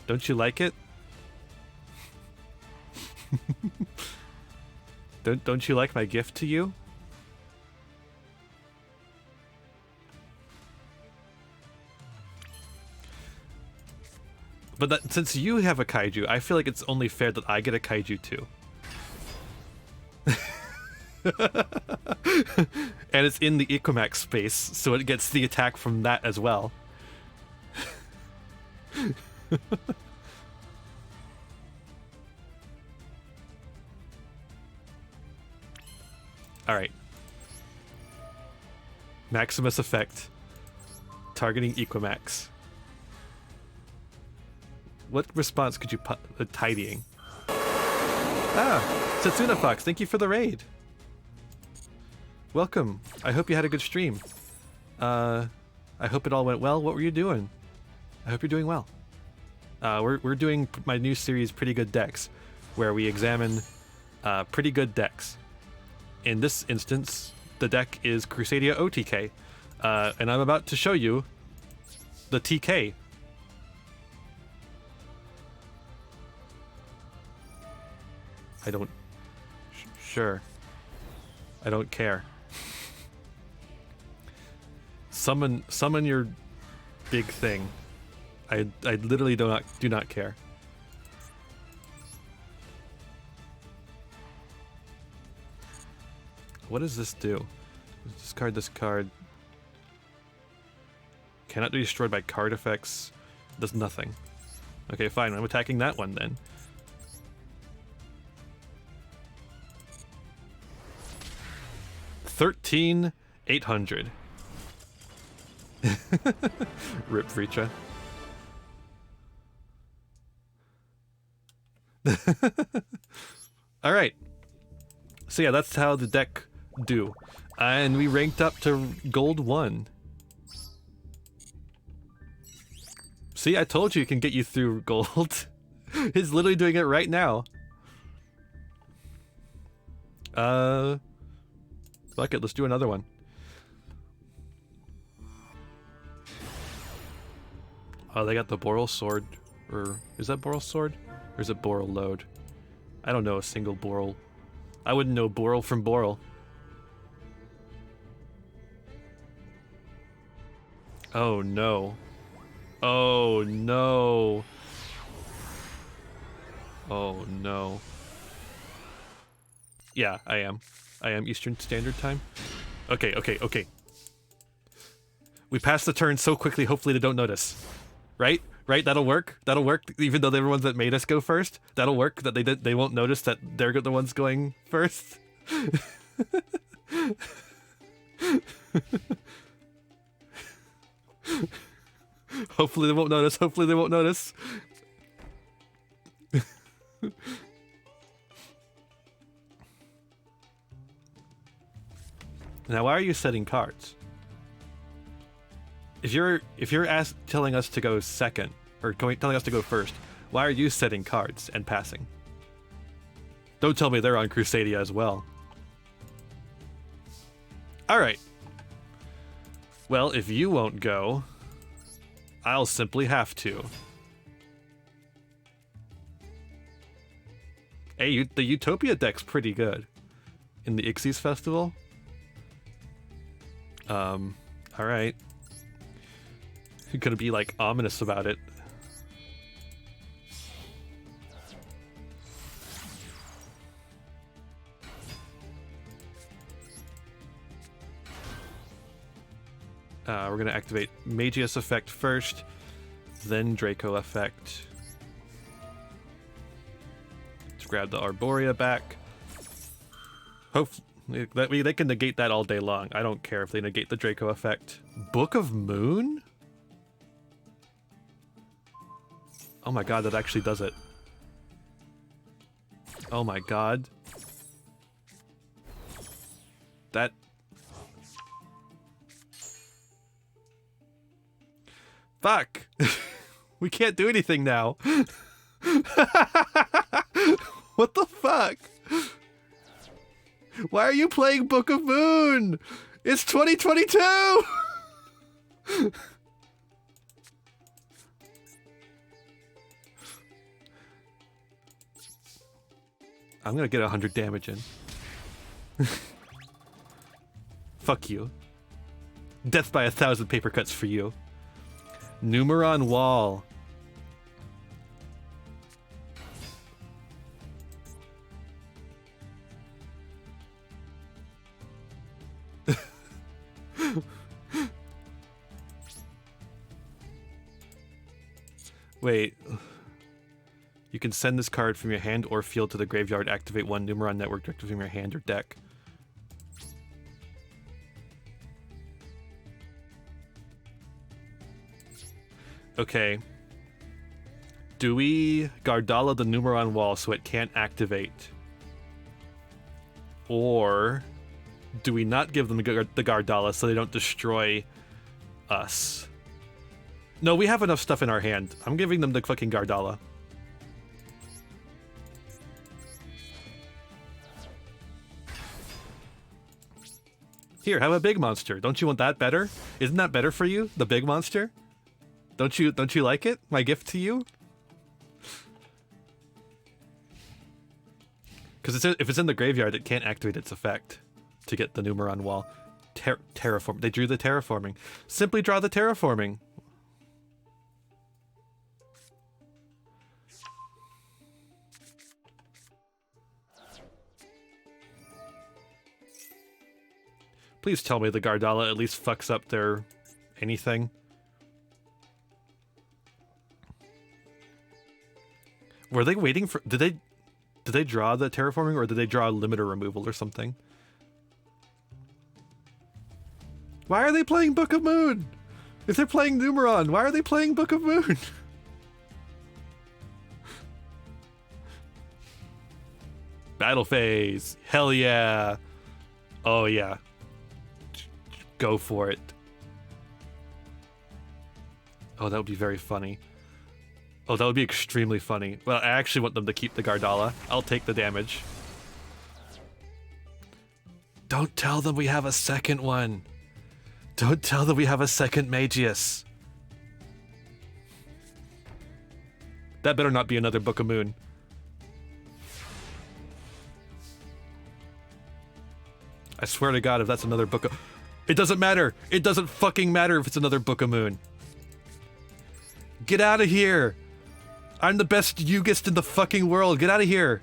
Don't you like it? Don't you like my gift to you? But that, since you have a kaiju, I feel like it's only fair that I get a kaiju too. And it's in the Equimax space, so it gets the attack from that as well. Alright. Maximus effect. Targeting Equimax. What response could you put? Tidying. Ah, Satsuna Fox, thank you for the raid. Welcome. I hope you had a good stream. I hope it all went well. What were you doing? I hope you're doing well. We're doing my new series, Pretty Good Decks, where we examine pretty good decks. In this instance, the deck is Crusadia OTK, and I'm about to show you the TK. I don't... Sure. I don't care. Summon your big thing. I literally do not care. What does this do? Discard this card. Cannot be destroyed by card effects. Does nothing. Okay, fine. I'm attacking that one then. $13,800. Rip Vricha. All right. So yeah, that's how the deck do. And we ranked up to gold 1. See, I told you it can get you through gold. He's literally doing it right now. Fuck it, let's do another one. Oh, they got the Boral Sword. Or is that Boral Sword? Or is it Boral Load? I don't know a single Boral. I wouldn't know Boral from Boral. Oh no. Oh no. Oh no. Yeah, I am. I am Eastern Standard Time. Okay, okay, okay. We passed the turn so quickly, hopefully they don't notice. Right? Right? That'll work? That'll work, even though they're the ones that made us go first? That'll work? That they won't notice that they're the ones going first? Hopefully they won't notice. Hopefully they won't notice. Now, why are you setting cards? If you're telling us to go second, or telling us to go first, why are you setting cards and passing? Don't tell me they're on Crusadia as well. Alright. Well, if you won't go, I'll simply have to. Hey, the Utopia deck's pretty good. In the Ixies Festival? Alright. You're gonna be, like, ominous about it. We're gonna activate Magius effect first, then Draco effect. Let's grab the Arborea back. Hopefully, they can negate that all day long. I don't care if they negate the Draco effect. Book of Moon? Oh my god, that actually does it. Oh my god. That... Fuck! We can't do anything now. What the fuck? Why are you playing Book of Moon? It's 2022! I'm gonna get 100 damage in. Fuck you. Death by 1,000 paper cuts for you. Numeron Wall. Wait. You can send this card from your hand or field to the graveyard. Activate one Numeron network directly from your hand or deck. Okay. Do we Gardala the Numeron wall so it can't activate? Or do we not give them the Gardala so they don't destroy us? No, we have enough stuff in our hand. I'm giving them the fucking Gardala. Here, have a big monster. Don't you want that better? Isn't that better for you? The big monster? Don't you like it? My gift to you? Because if it's in the graveyard, it can't activate its effect to get the Numeron wall. Terraform. They drew the terraforming. Simply draw the terraforming. Please tell me the Gardala at least fucks up their anything. Were they waiting for... Did they draw the terraforming or did they draw limiter removal or something? Why are they playing Book of Moon? If they're playing Numeron, why are they playing Book of Moon? Battle phase. Hell yeah. Oh yeah. Go for it. Oh, that would be very funny. Oh, that would be extremely funny. Well, I actually want them to keep the Gardala. I'll take the damage. Don't tell them we have a second one. Don't tell them we have a second Magius. That better not be another Book of Moon. I swear to God, if that's another Book of... It doesn't matter. It doesn't fucking matter if it's another Book of Moon. Get out of here. I'm the best Yugist in the fucking world. Get out of here.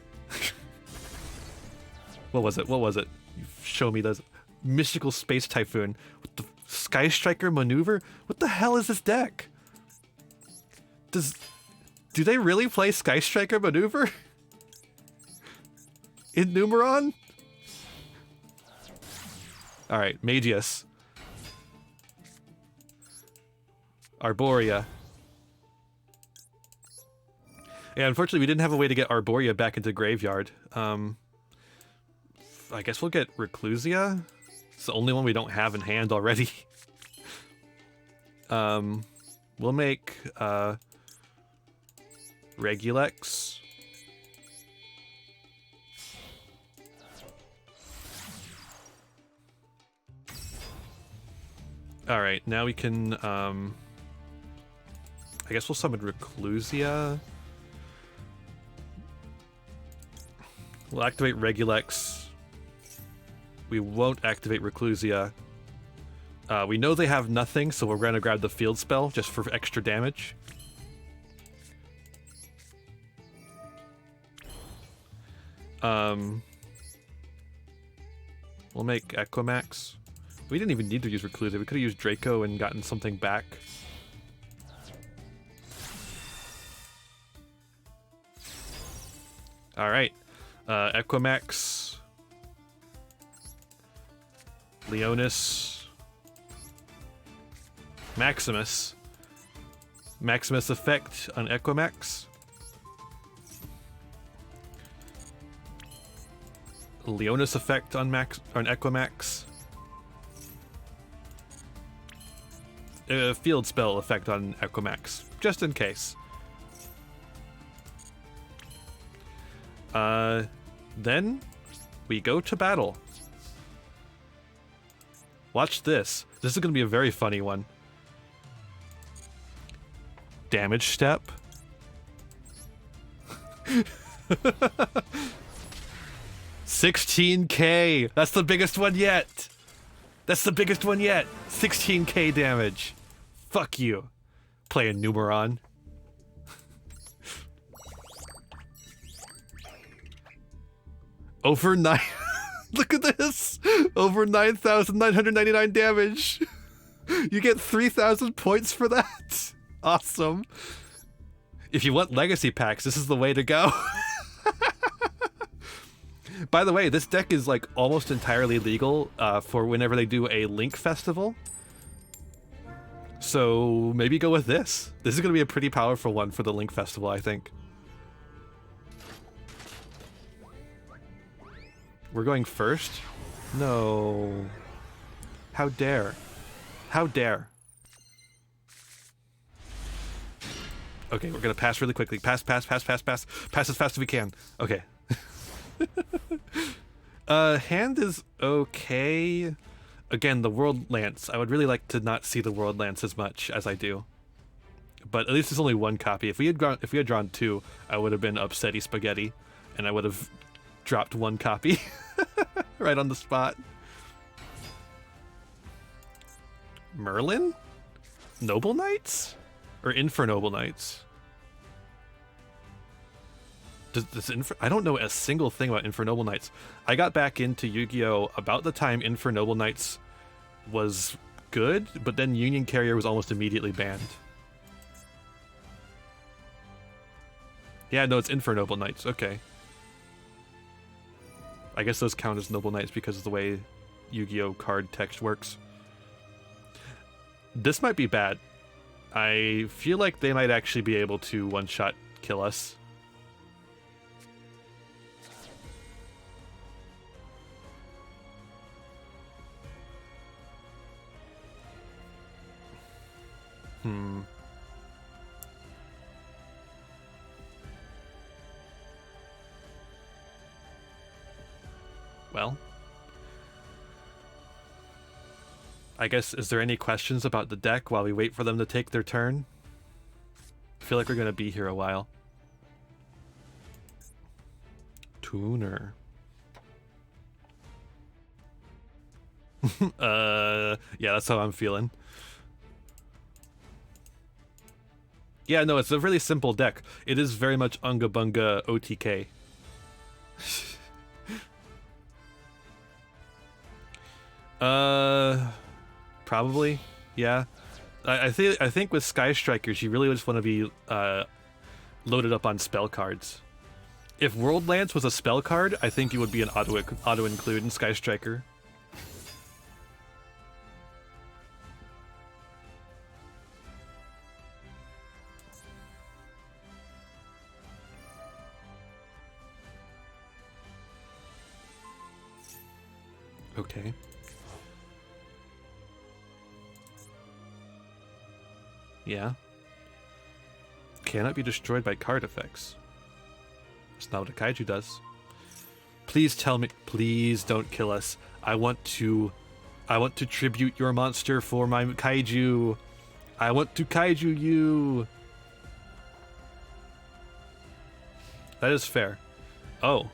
What was it? What was it? You show me those. Mystical Space Typhoon. With the Sky Striker maneuver? What the hell is this deck? Do they really play Sky Striker maneuver? In Numeron? Alright, Magius. Arborea. Yeah, unfortunately we didn't have a way to get Arborea back into Graveyard. I guess we'll get Reclusia? It's the only one we don't have in hand already. We'll make Regulex. Alright, now we can, I guess we'll summon Reclusia. We'll activate Regulex. We won't activate Reclusia. We know they have nothing, so we're gonna grab the field spell just for extra damage. We'll make Equimax. We didn't even need to use Reclusia. We could have used Draco and gotten something back. Alright. Equimax. Leonis. Maximus. Maximus effect on Equimax. Leonis effect on Equimax. Field spell effect on Equimax, just in case. Then we go to battle. Watch this. This is going to be a very funny one. Damage step. $16K. That's the biggest one yet. That's the biggest one yet. 16K damage. Fuck you. Playing Numeron. Over 9... Look at this! Over 9,999 damage! You get 3,000 points for that! Awesome. If you want legacy packs, this is the way to go. By the way, this deck is like almost entirely legal for whenever they do a Link Festival. So maybe go with this. This is going to be a pretty powerful one for the Link Festival, I think. We're going first? No. How dare. How dare. Okay, we're going to pass really quickly. Pass, pass, pass, pass, pass. Pass as fast as we can. Okay. Hand is okay. Again, the World Lance. I would really like to not see the World Lance as much as I do. But at least it's only one copy. If we had drawn two, I would have been upsetty spaghetti, and I would have dropped one copy right on the spot. Merlin? Noble Knights? Or Infernoble Knights? I don't know a single thing about Infernoble Knights. I got back into Yu-Gi-Oh! About the time Infernoble Knights was good, but then Union Carrier was almost immediately banned. Yeah, no, it's Infernoble Knights. Okay. I guess those count as Noble Knights because of the way Yu-Gi-Oh! Card text works. This might be bad. I feel like they might actually be able to one-shot kill us. Well, I guess, is there any questions about the deck while we wait for them to take their turn? I feel like we're going to be here a while. Tuner. Yeah, that's how I'm feeling. Yeah, no, it's a really simple deck. It is very much Unga Bunga OTK. Probably, yeah. I think with Sky Strikers, you really just want to be loaded up on spell cards. If World Lance was a spell card, I think it would be an auto include in Sky Striker. Okay. Yeah. Cannot be destroyed by card effects. That's not what a kaiju does. Please tell me. Please don't kill us. I want to tribute your monster for my kaiju. I want to kaiju you. That is fair. Oh.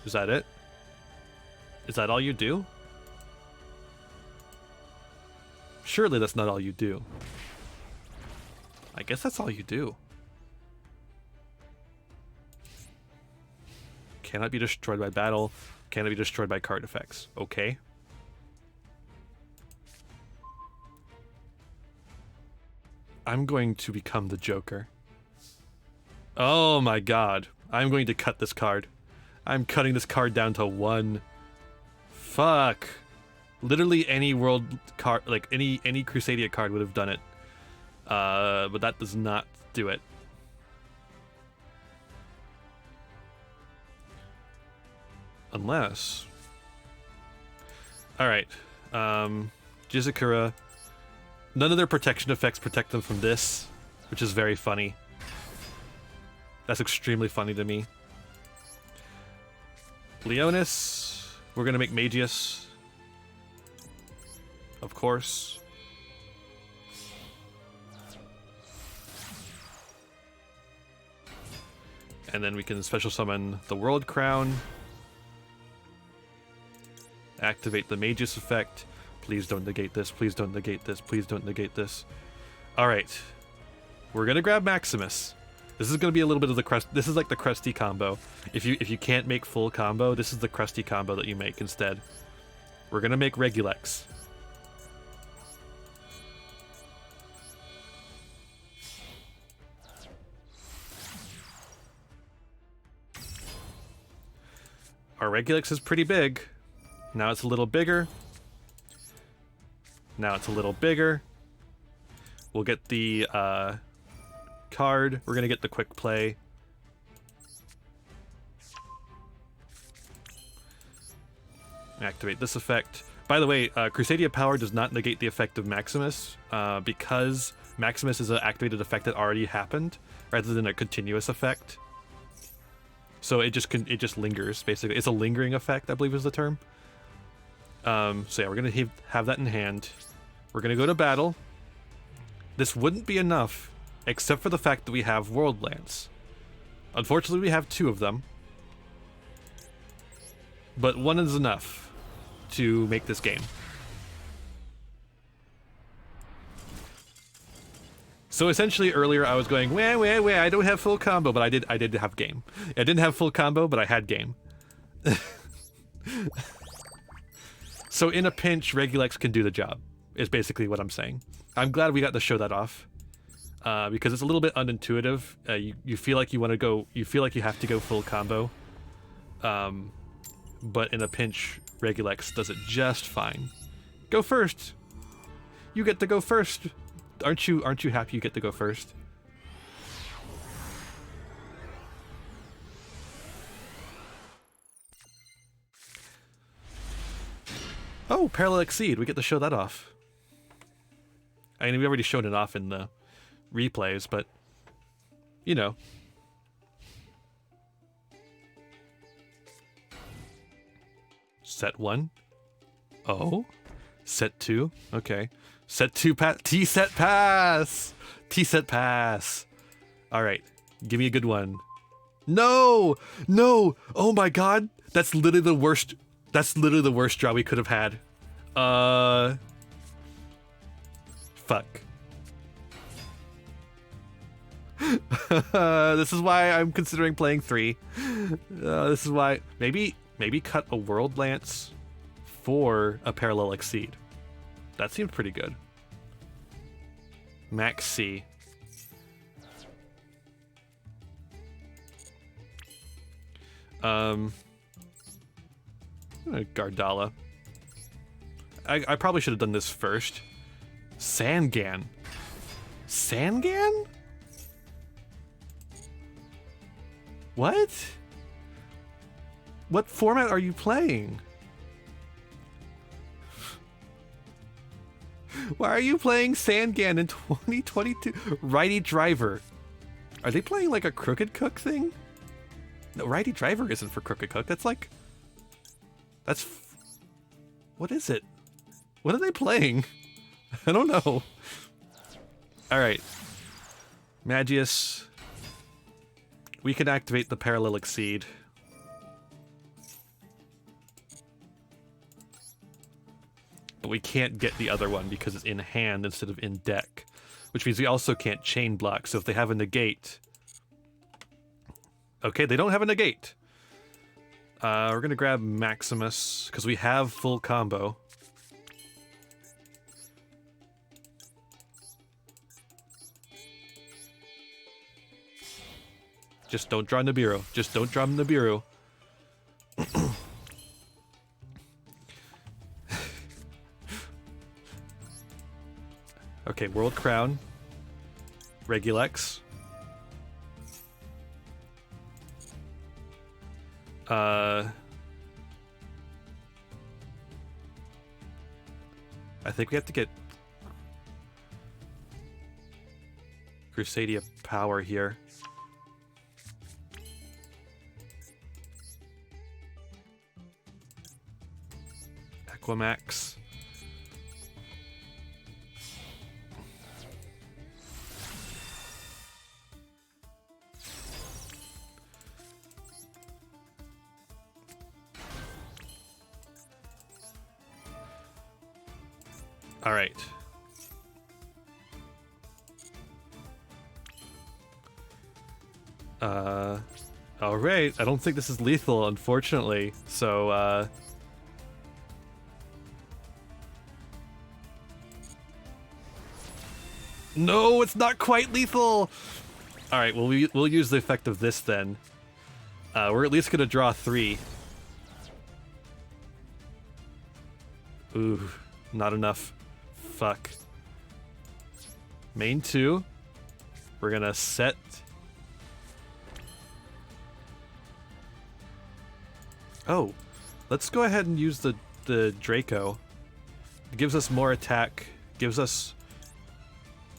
Is that it? Is that all you do? Surely that's not all you do. I guess that's all you do. Cannot be destroyed by battle. Cannot be destroyed by card effects. Okay. I'm going to become the Joker. Oh my god. I'm going to cut this card. I'm cutting this card down to 1. Fuck. Literally any world card, like any Crusadia card would have done it. But that does not do it. Unless... Alright. Jizakura. None of their protection effects protect them from this, which is very funny. That's extremely funny to me. Leonis. We're gonna make Magius. Of course. And then we can special summon the World Crown. Activate the Magius effect. Please don't negate this. Please don't negate this. Please don't negate this. Alright. We're gonna grab Maximus. This is gonna be a little bit of the crust. This is like the crusty combo. If you can't make full combo, this is the crusty combo that you make instead. We're gonna make Regulex. Our Regulix is pretty big. Now it's a little bigger. Now it's a little bigger. We'll get the card. We're going to get the quick play. Activate this effect. By the way, Crusadia Power does not negate the effect of Maximus because Maximus is an activated effect that already happened rather than a continuous effect. So it just lingers, basically. It's a lingering effect, I believe is the term. So yeah, we're going to have that in hand. We're going to go to battle. This wouldn't be enough, except for the fact that we have World Lance. Unfortunately, we have 2 of them. But 1 is enough to make this game. So essentially earlier I was going, wait, I don't have full combo, but I did have game. I didn't have full combo, but I had game. So in a pinch, Regulix can do the job, is basically what I'm saying. I'm glad we got to show that off. Because it's a little bit unintuitive. You feel like you want to go, you feel like you have to go full combo. But in a pinch, Regulix does it just fine. Go first. You get to go first. Aren't you happy you get to go first? Oh, Parallel Exceed. We get to show that off. I mean, we already showed it off in the replays, but you know. Set 1. Oh. Set 2. Okay. Set 2 pass. T-set pass. T-set pass. All right. Give me a good one. No. No. Oh my god. That's literally the worst. That's literally the worst draw we could have had. Fuck. This is why I'm considering playing 3. This is why maybe cut a World Lance for a Parallel Exceed. That seemed pretty good. Max C. Gardala. I probably should have done this first. Sangan. Sangan? What? What format are you playing? Why are you playing Sangan in 2022? Righty Driver. Are they playing like a Crooked Cook thing? No, Righty Driver isn't for Crooked Cook. That's like... That's... What is it? What are they playing? I don't know. Alright. Magius. We can activate the Parallel Exceed. But we can't get the other one because it's in hand instead of in deck. Which means we also can't chain block. So if they have a negate... Okay, they don't have a negate. We're going to grab Maximus because we have full combo. Just don't draw Nibiru. Just don't draw Nibiru. Okay, World Crown. Regulex. I think we have to get Crusadia Power here. Equimax. All right. All right. I don't think this is lethal, unfortunately. So, no, it's not quite lethal. All right. Well, we'll use the effect of this then. We're at least gonna draw 3. Ooh, not enough. Fuck. Main 2. We're gonna set... Oh, let's go ahead and use the Draco. It gives us more attack, gives us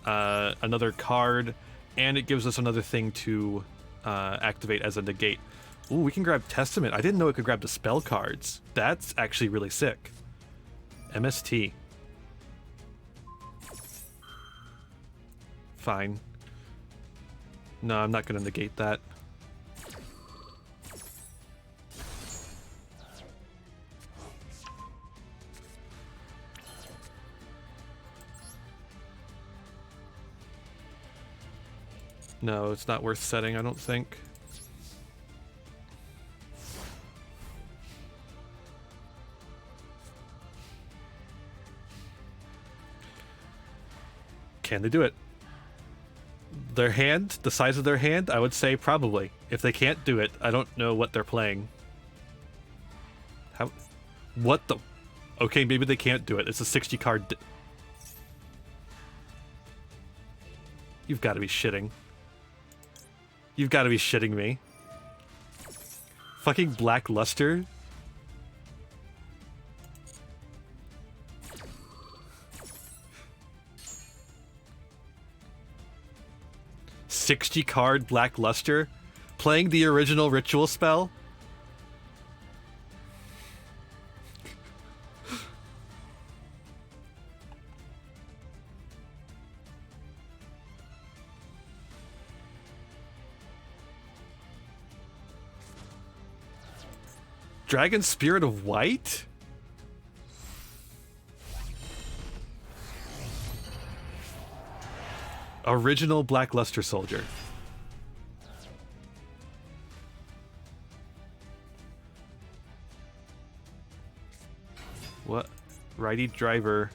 another card, and it gives us another thing to activate as a negate. Ooh, we can grab Testament. I didn't know it could grab the spell cards. That's actually really sick. MST. Fine. No, I'm not going to negate that. No, it's not worth setting, I don't think. Can they do it? Their hand, the size of their hand, I would say probably. If they can't do it, I don't know what they're playing. How? What the? Okay, maybe they can't do it. It's a 60 card. You've got to be shitting. You've got to be shitting me. Fucking Black Luster? $60-card Black Luster? Playing the original ritual spell? Dragon Spirit of White? Original Black Luster Soldier. What? Righty Driver.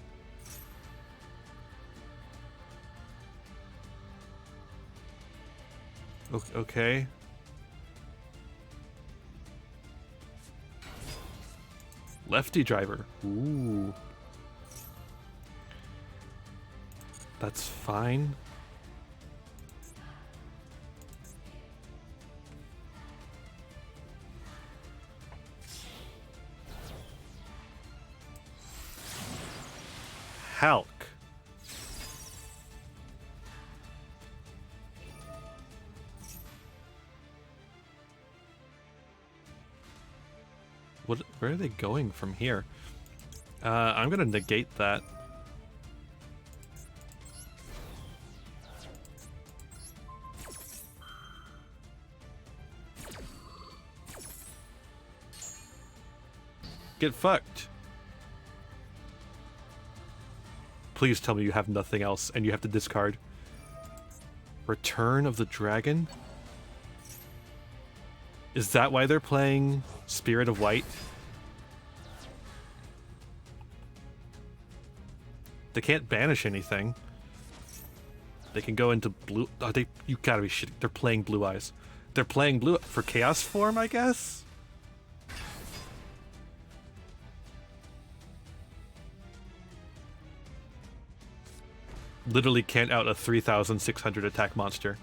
Okay. Lefty Driver. Ooh. That's fine. Hulk. Where are they going from here? I'm gonna negate that. Get fucked. Please tell me you have nothing else and you have to discard. Return of the Dragon? Is that why they're playing Spirit of White? They can't banish anything. They can go into blue... Oh, you gotta be shitting. They're playing Blue Eyes. They're playing blue for Chaos form, I guess? Literally can't out a 3,600 attack monster.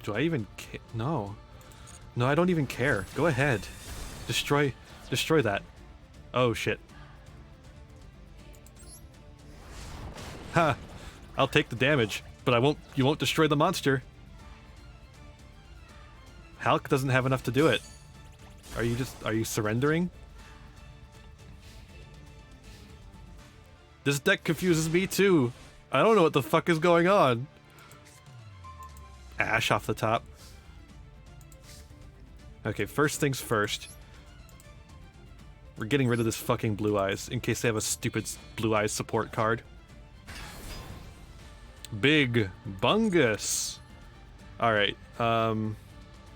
Do I even care? No. No, I don't even care. Go ahead. Destroy that. Oh, shit. Ha! I'll take the damage, but you won't destroy the monster. Hulk doesn't have enough to do it. Are you surrendering? This deck confuses me too. I don't know what the fuck is going on. Ash off the top. Okay, first things first. We're getting rid of this fucking Blue Eyes in case they have a stupid Blue Eyes support card. Big Bungus. Alright, now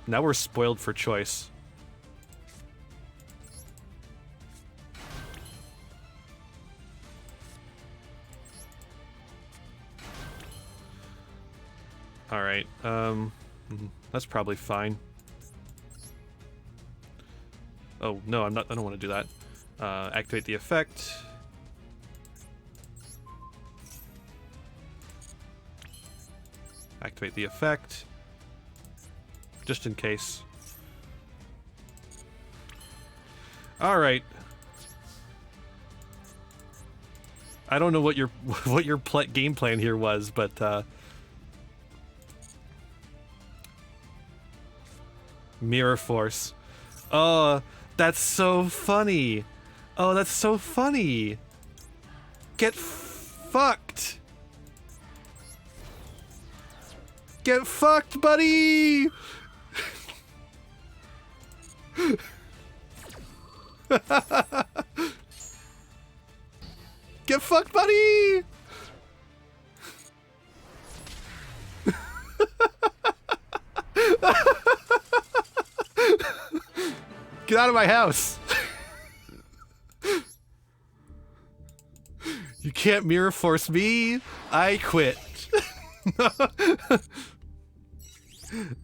we're spoiled for choice. Alright, That's probably fine. Oh, no, I don't want to do that. Activate the effect. Activate the effect. Just in case. Alright. I don't know what your game plan here was, but Mirror Force. Oh, that's so funny. Oh, that's so funny. Get fucked. Get fucked, buddy. Get fucked, buddy. Get out of my house. You can't mirror force me. I quit.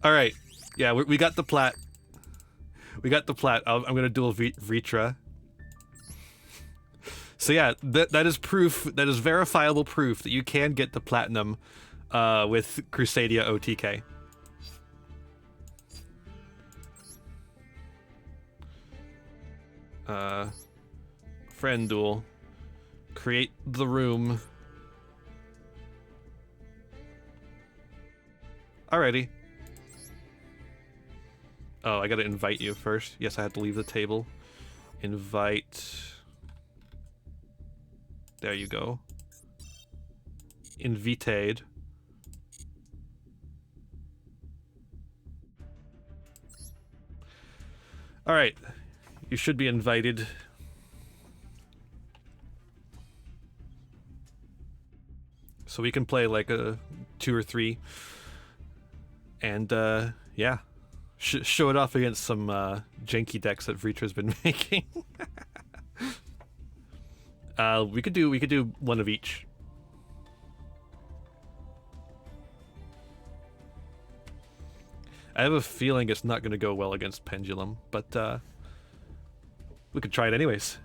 All right. Yeah, we got the plat. We got the plat. I'm gonna duel Vitra. So yeah, that is proof. That is verifiable proof that you can get the platinum with Crusadia OTK. Friend duel. Create the room. Alrighty. Oh, I gotta invite you first. Yes, I had to leave the table. Invite. There you go. Invited. Alright. You should be invited. So we can play like a 2 or 3. And, yeah. Show it off against some janky decks that Vritra's been making. We could do one of each. I have a feeling it's not going to go well against Pendulum, but we could try it anyways.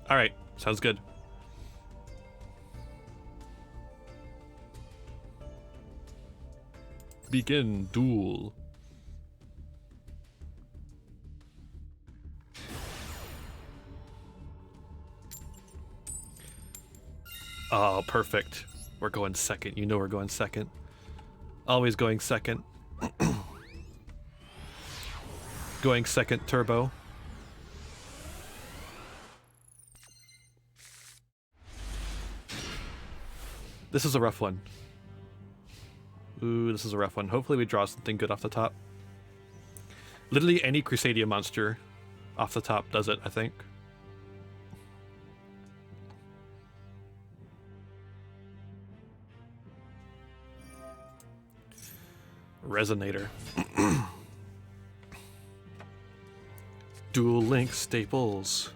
Alright, sounds good. Begin duel. Oh, perfect. We're going second. You know we're going second. Always going second. Going second turbo. This is a rough one. Ooh, this is a rough one. Hopefully we draw something good off the top. Literally any Crusadia monster off the top does it, I think. Resonator. Dual Link Staples.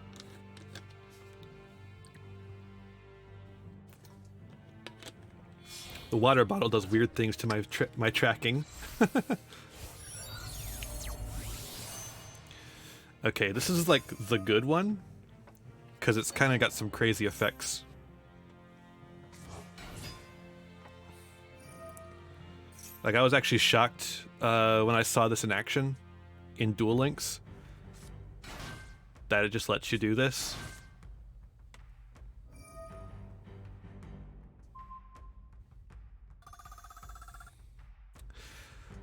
The water bottle does weird things to my tracking. Okay, this is like the good one, because it's kind of got some crazy effects. Like, I was actually shocked when I saw this in action in Duel Links, that it just lets you do this.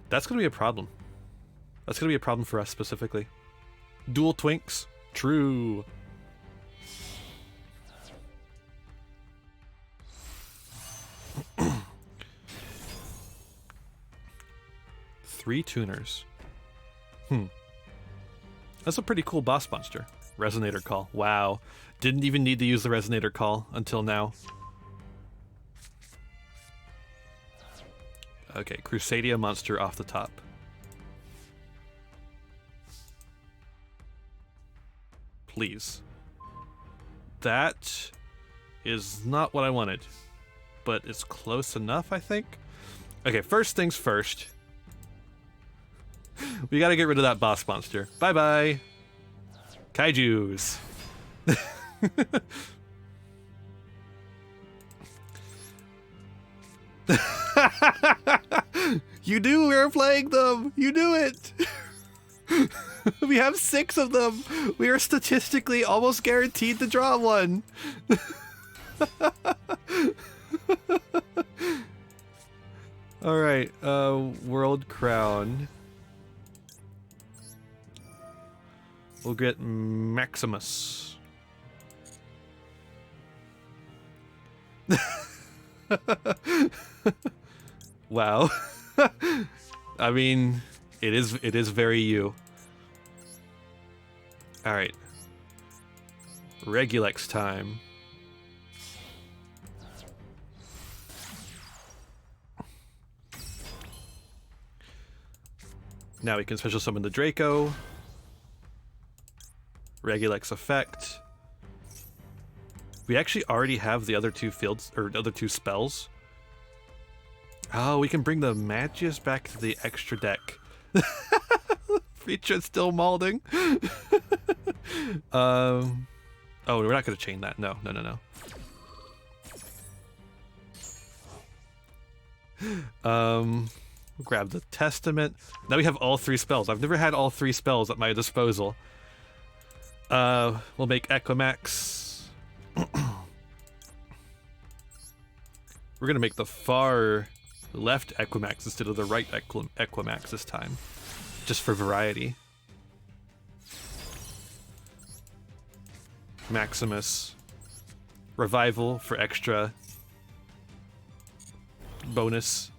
That's going to be a problem. That's going to be a problem for us specifically. Dual Twinks? True. Three tuners. That's a pretty cool boss monster. Resonator Call. Wow. Didn't even need to use the Resonator Call until now. Okay, Crusadia monster off the top. Please. That is not what I wanted, but it's close enough, I think. Okay, first things first. We gotta get rid of that boss monster. Bye-bye. Kaijus. You knew we were playing them! You knew it! We have 6 of them! We are statistically almost guaranteed to draw one! Alright, World Crown. We'll get Maximus. Wow. I mean, it is very you. All right. Regulex time. Now we can special summon the Draco. Regulex effect. We actually already have the other 2 fields, or other 2 spells. Oh, we can bring the Magius back to the extra deck. Feature's still molding. Oh, we're not going to chain that. No. We'll grab the Testament. Now we have all 3 spells. I've never had all 3 spells at my disposal. We'll make Equimax. We're going to make the far left Equimax instead of the right Equimax this time, just for variety. Maximus. Revival for extra bonus.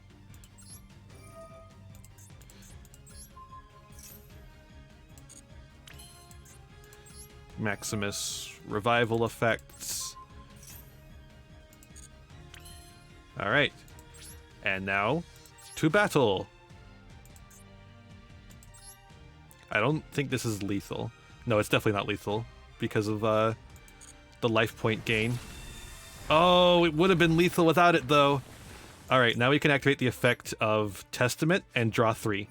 Maximus. Revival effects. Alright. And now, to battle! I don't think this is lethal. No, it's definitely not lethal, because of the life point gain. Oh, it would have been lethal without it, though. Alright, now we can activate the effect of Testament and draw 3.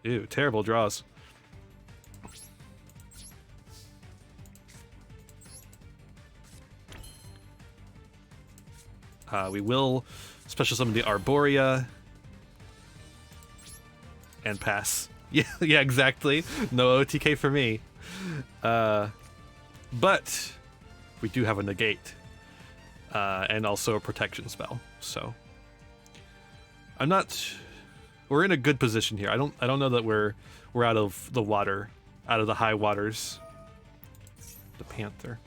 Ew, terrible draws. We will special summon the Arborea and pass. Yeah, exactly. No OTK for me. But we do have a negate and also a protection spell. So I'm not. We're in a good position here. I don't know that we're out of the water, out of the high waters. The Panther.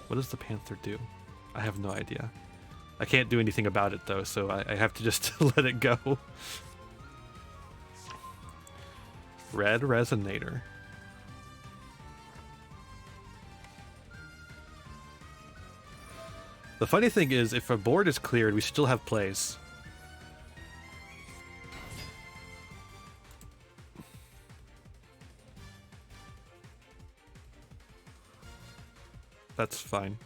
What does the Panther do? I have no idea. I can't do anything about it, though, so I have to just let it go. Red Resonator. The funny thing is, if a board is cleared, we still have plays. That's fine.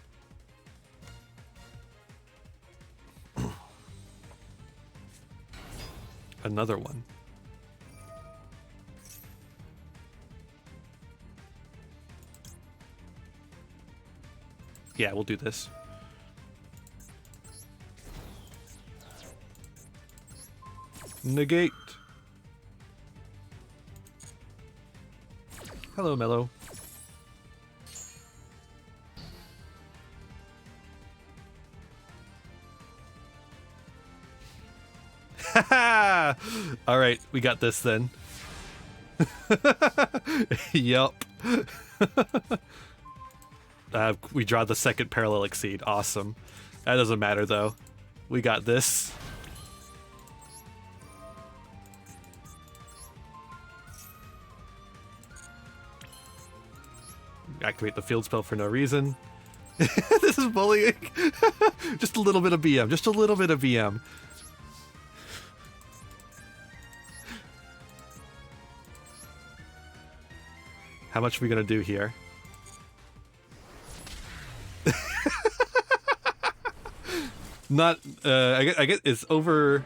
Another one. Yeah, we'll do this. Negate. Hello, Mellow. All right, we got this then. Yup. We draw the second Parallel Exceed. Awesome. That doesn't matter though. We got this. Activate the field spell for no reason. This is bullying. Just a little bit of BM. Just a little bit of BM. How much are we gonna do here? Not. I get it's over.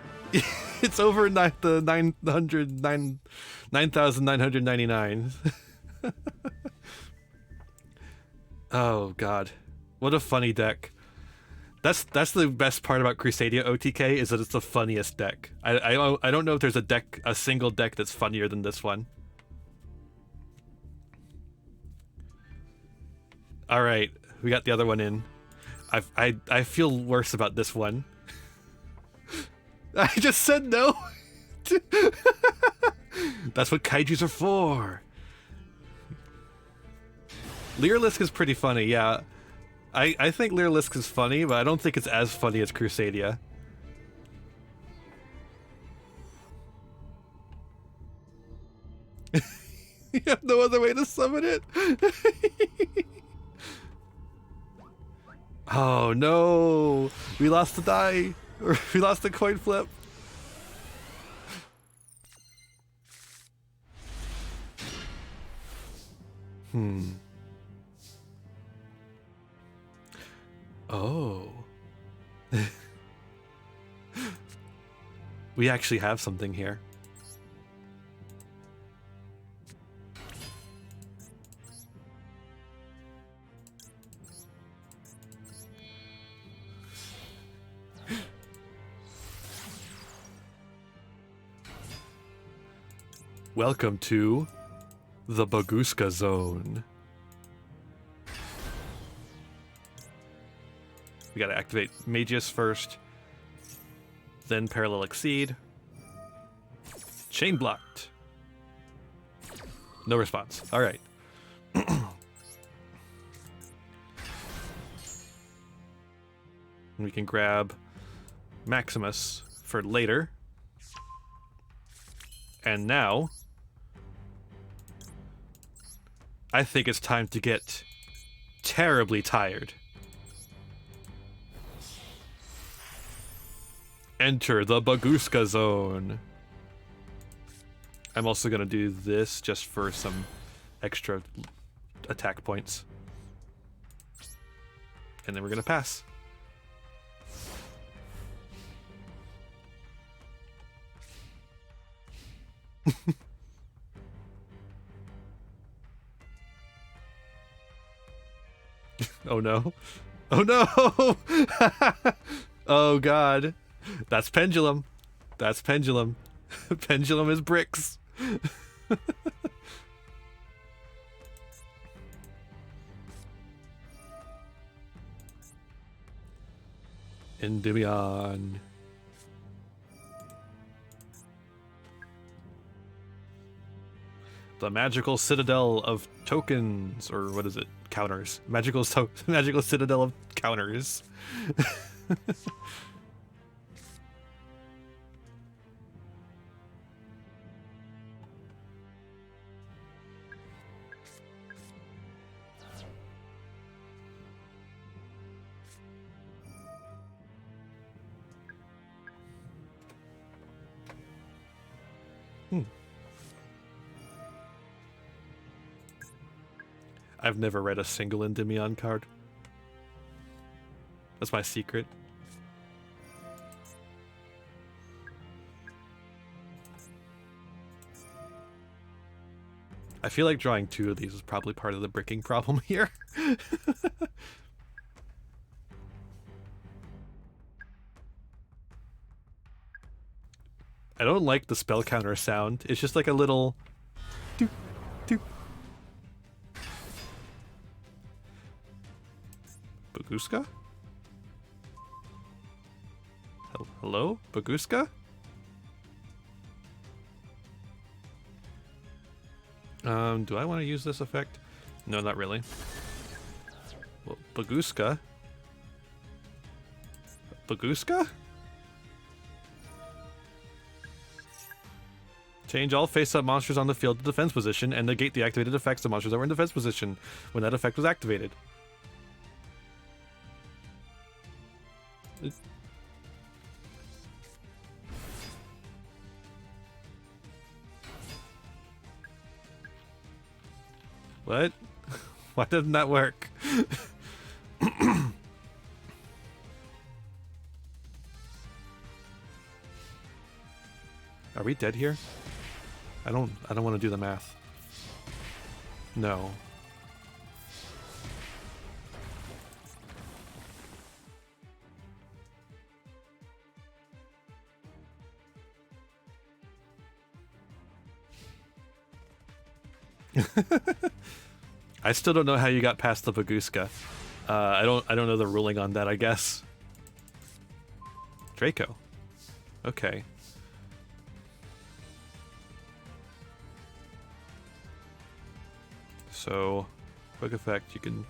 It's over the 9,999. Oh god, what a funny deck. That's the best part about Crusadia OTK is that it's the funniest deck. I don't know if there's a single deck that's funnier than this one. All right, we got the other one in. I feel worse about this one. I just said no. That's what kaijus are for. Lyrilisc is pretty funny, yeah. I think Lyrilisc is funny, but I don't think it's as funny as Crusadia. You have no other way to summon it? Oh no! We lost the die! Or we lost the coin flip! Oh. We actually have something here. Welcome to the Baguska Zone. We gotta activate Magius first, then Parallel Exceed. Chain blocked. No response. All right. We can grab Maximus for later. And now, I think it's time to get terribly tired. Enter the Baguska Zone. I'm also gonna do this just for some extra attack points. And then we're gonna pass. Oh no. Oh no! Oh god. That's Pendulum. That's Pendulum. Pendulum is bricks. Endymion. The magical citadel of tokens, or what is it? Counters. Magical citadel of counters. I've never read a single Endymion card. That's my secret. I feel like drawing two of these is probably part of the bricking problem here. I don't like the spell counter sound. It's just like a little doop, doop. Baguska? Hello? Baguska? Do I want to use this effect? No, not really. Well, Baguska? Baguska? Change all face-up monsters on the field to defense position and negate the activated effects of monsters that were in defense position when that effect was activated. What? Why doesn't that work? Are we dead here? I don't want to do the math. No. I still don't know how you got past the Baguska. I don't know the ruling on that, I guess. Draco. Okay. So, quick effect, you can...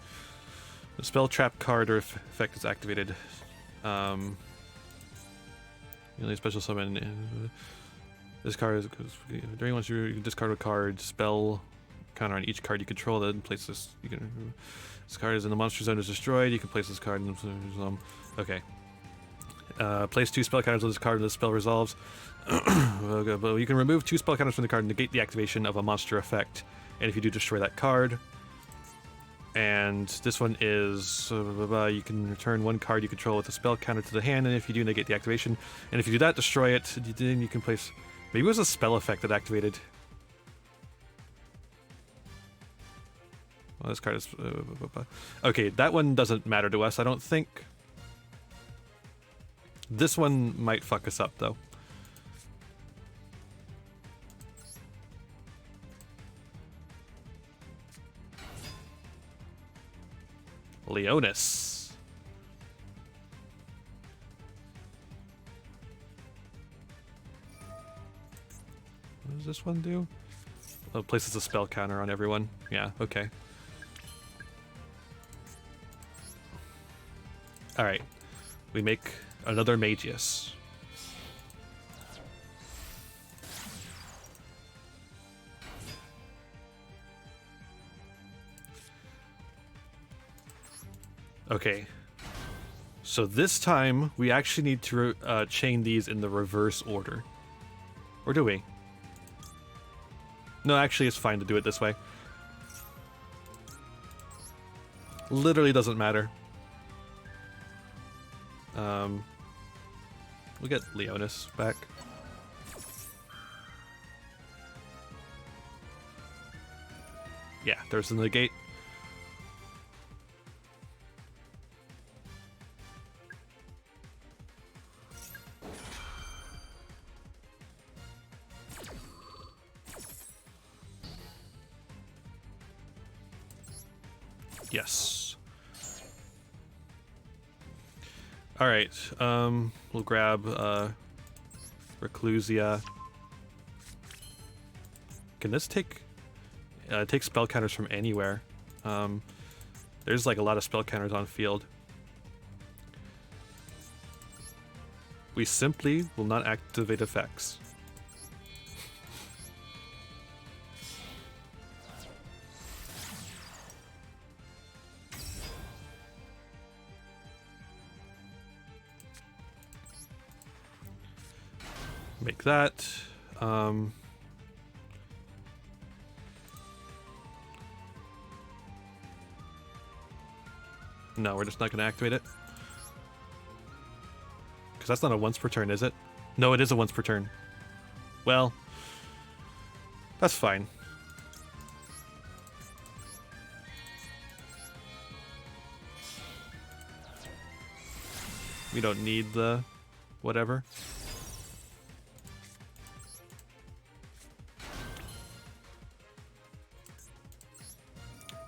The spell trap card or effect is activated. You know, special summon... This card is... During once you can discard a card, spell counter on each card you control, then place this... You can... This card is in the monster zone is destroyed, you can place this card in the zone. Okay. Place 2 spell counters on this card and the spell resolves. Okay, but you can remove 2 spell counters from the card and negate the activation of a monster effect. And if you do, destroy that card. And this one is... you can return 1 card you control with a spell counter to the hand, and if you do, negate the activation. And if you do that, destroy it. Then you can place... Maybe it was a spell effect that activated. Well, this card is... okay, that one doesn't matter to us, I don't think. This one might fuck us up, though. Leonis. What does this one do? Oh, places a spell counter on everyone. Yeah, okay. Alright. We make another Magius. Okay. So this time, we actually need to chain these in the reverse order. Or do we? No, actually it's fine to do it this way. Literally doesn't matter. We'll get Leonis back. Yeah, there's the negate. Yes. Alright, we'll grab Reclusia. Can this take spell counters from anywhere? There's like a lot of spell counters on field. We simply will not activate effects. Make that. No, we're just not going to activate it. Because that's not a once per turn, is it? No, it is a once per turn. Well, that's fine. We don't need the whatever.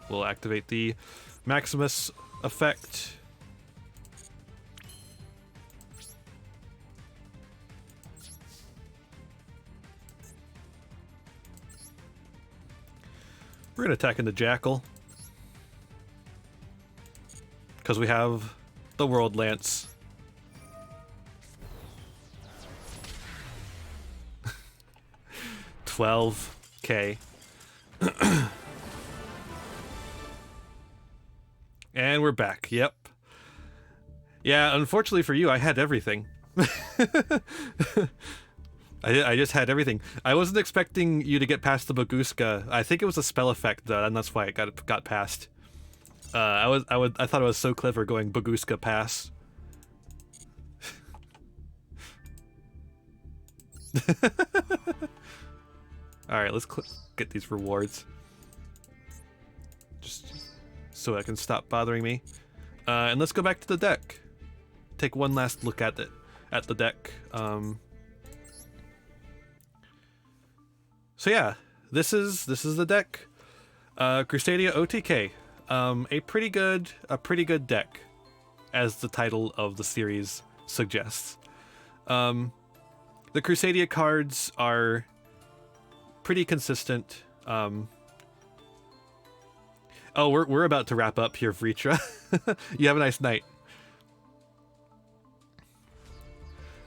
We'll activate the Maximus effect. We're going to attack into Jackal. Because we have the World Lance. $12K. And we're back. Yep. Yeah, unfortunately for you, I had everything. I just had everything. I wasn't expecting you to get past the Baguska. I think it was a spell effect though, and that's why it got past. I thought it was so clever going Baguska pass. All right, let's get these rewards. Just so I can stop bothering me. And let's go back to the deck. Take one last look at the deck. So yeah, this is the deck. Crusadia OTK. A pretty good deck, as the title of the series suggests. The Crusadia cards are pretty consistent. Oh, we're about to wrap up here, Vritra. You have a nice night.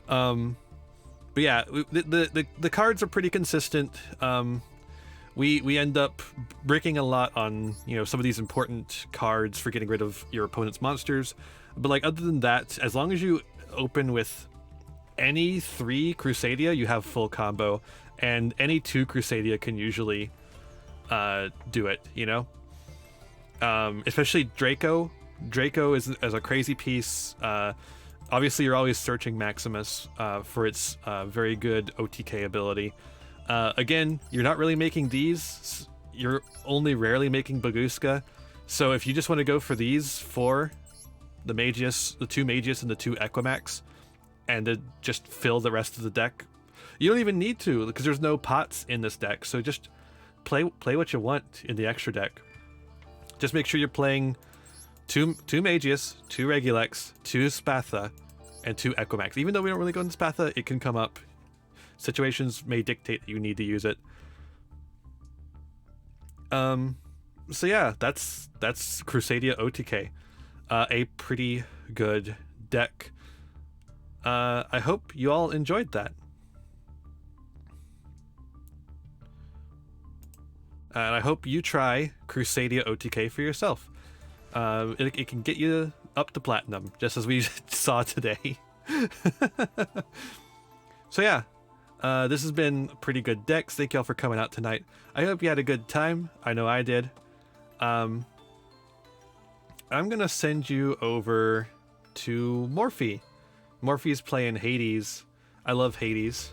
But yeah, the cards are pretty consistent. We end up breaking a lot on, you know, some of these important cards for getting rid of your opponent's monsters. But like, other than that, as long as you open with any 3 Crusadia, you have full combo, and any 2 Crusadia can usually do it, you know? Especially Draco. Draco is a crazy piece. Obviously, you're always searching Maximus for its very good OTK ability. Again, you're not really making these. You're only rarely making Baguska. So if you just want to go for these 4, the Magius, the 2 Magius, and the 2 Equimax, and then just fill the rest of the deck, you don't even need to, because there's no pots in this deck. So just play what you want in the extra deck. Just make sure you're playing 2 Magius, 2 Regulex, 2 Spatha, and 2 Equimax. Even though we don't really go into Spatha, it can come up. Situations may dictate that you need to use it. So yeah, that's Crusadia OTK. A pretty good deck. I hope you all enjoyed that. And I hope you try Crusadia OTK for yourself. It can get you up to platinum, just as we saw today. So yeah, this has been pretty good decks. Thank y'all for coming out tonight. I hope you had a good time. I know I did. I'm gonna send you over to Morphe. Morphe's playing Hades. I love Hades.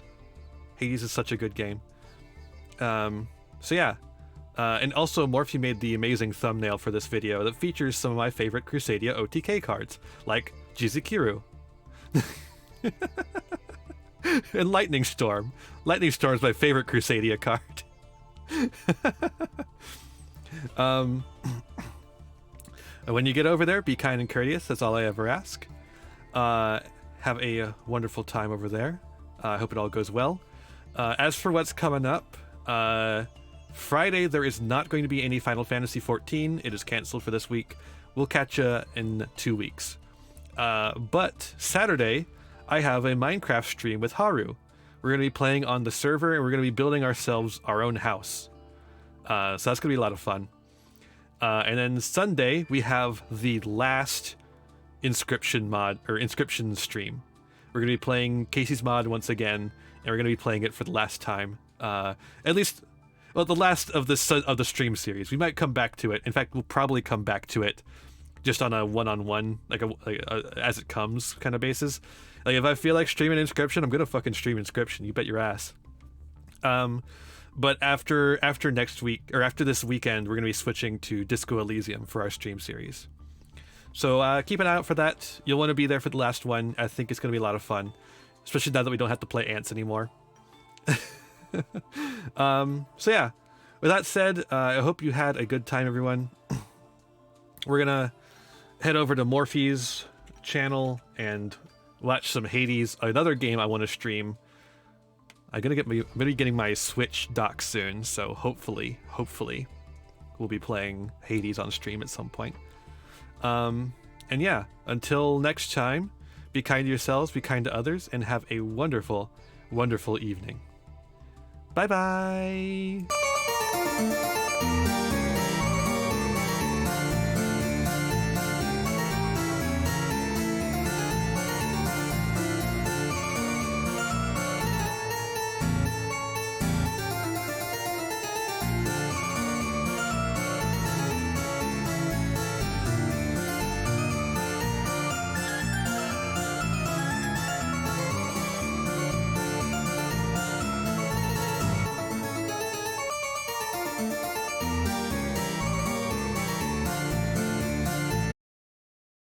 Hades is such a good game. So yeah. And also, Morphe made the amazing thumbnail for this video that features some of my favorite Crusadia OTK cards, like Jizukiru. And Lightning Storm. Lightning Storm is my favorite Crusadia card. When you get over there, be kind and courteous. That's all I ever ask. Have a wonderful time over there. I hope it all goes well. As for what's coming up, Friday, there is not going to be any Final Fantasy XIV. It is canceled for this week. We'll catch you in 2 weeks. But Saturday, I have a Minecraft stream with Haru. We're going to be playing on the server, and we're going to be building ourselves our own house. So that's going to be a lot of fun. And then Sunday, we have the last Inscription mod, or Inscription stream. We're going to be playing Casey's mod once again, and we're going to be playing it for the last time. At least... well, the last of the stream series. We might come back to it. In fact, we'll probably come back to it just on a one-on-one, like a as it comes kind of basis. Like, if I feel like streaming Inscription, I'm gonna fucking stream Inscription. You bet your ass. But after next week, or after this weekend, we're gonna be switching to Disco Elysium for our stream series. So keep an eye out for that. You'll want to be there for the last one. I think it's gonna be a lot of fun, especially now that we don't have to play ants anymore. So yeah, with that said, I hope you had a good time, everyone. We're gonna head over to Morphe's channel and watch some Hades, another game I want to stream. I'm gonna be getting my Switch dock soon, so hopefully we'll be playing Hades on stream at some point. And yeah, until next time, be kind to yourselves, be kind to others, and have a wonderful, wonderful evening. Bye bye.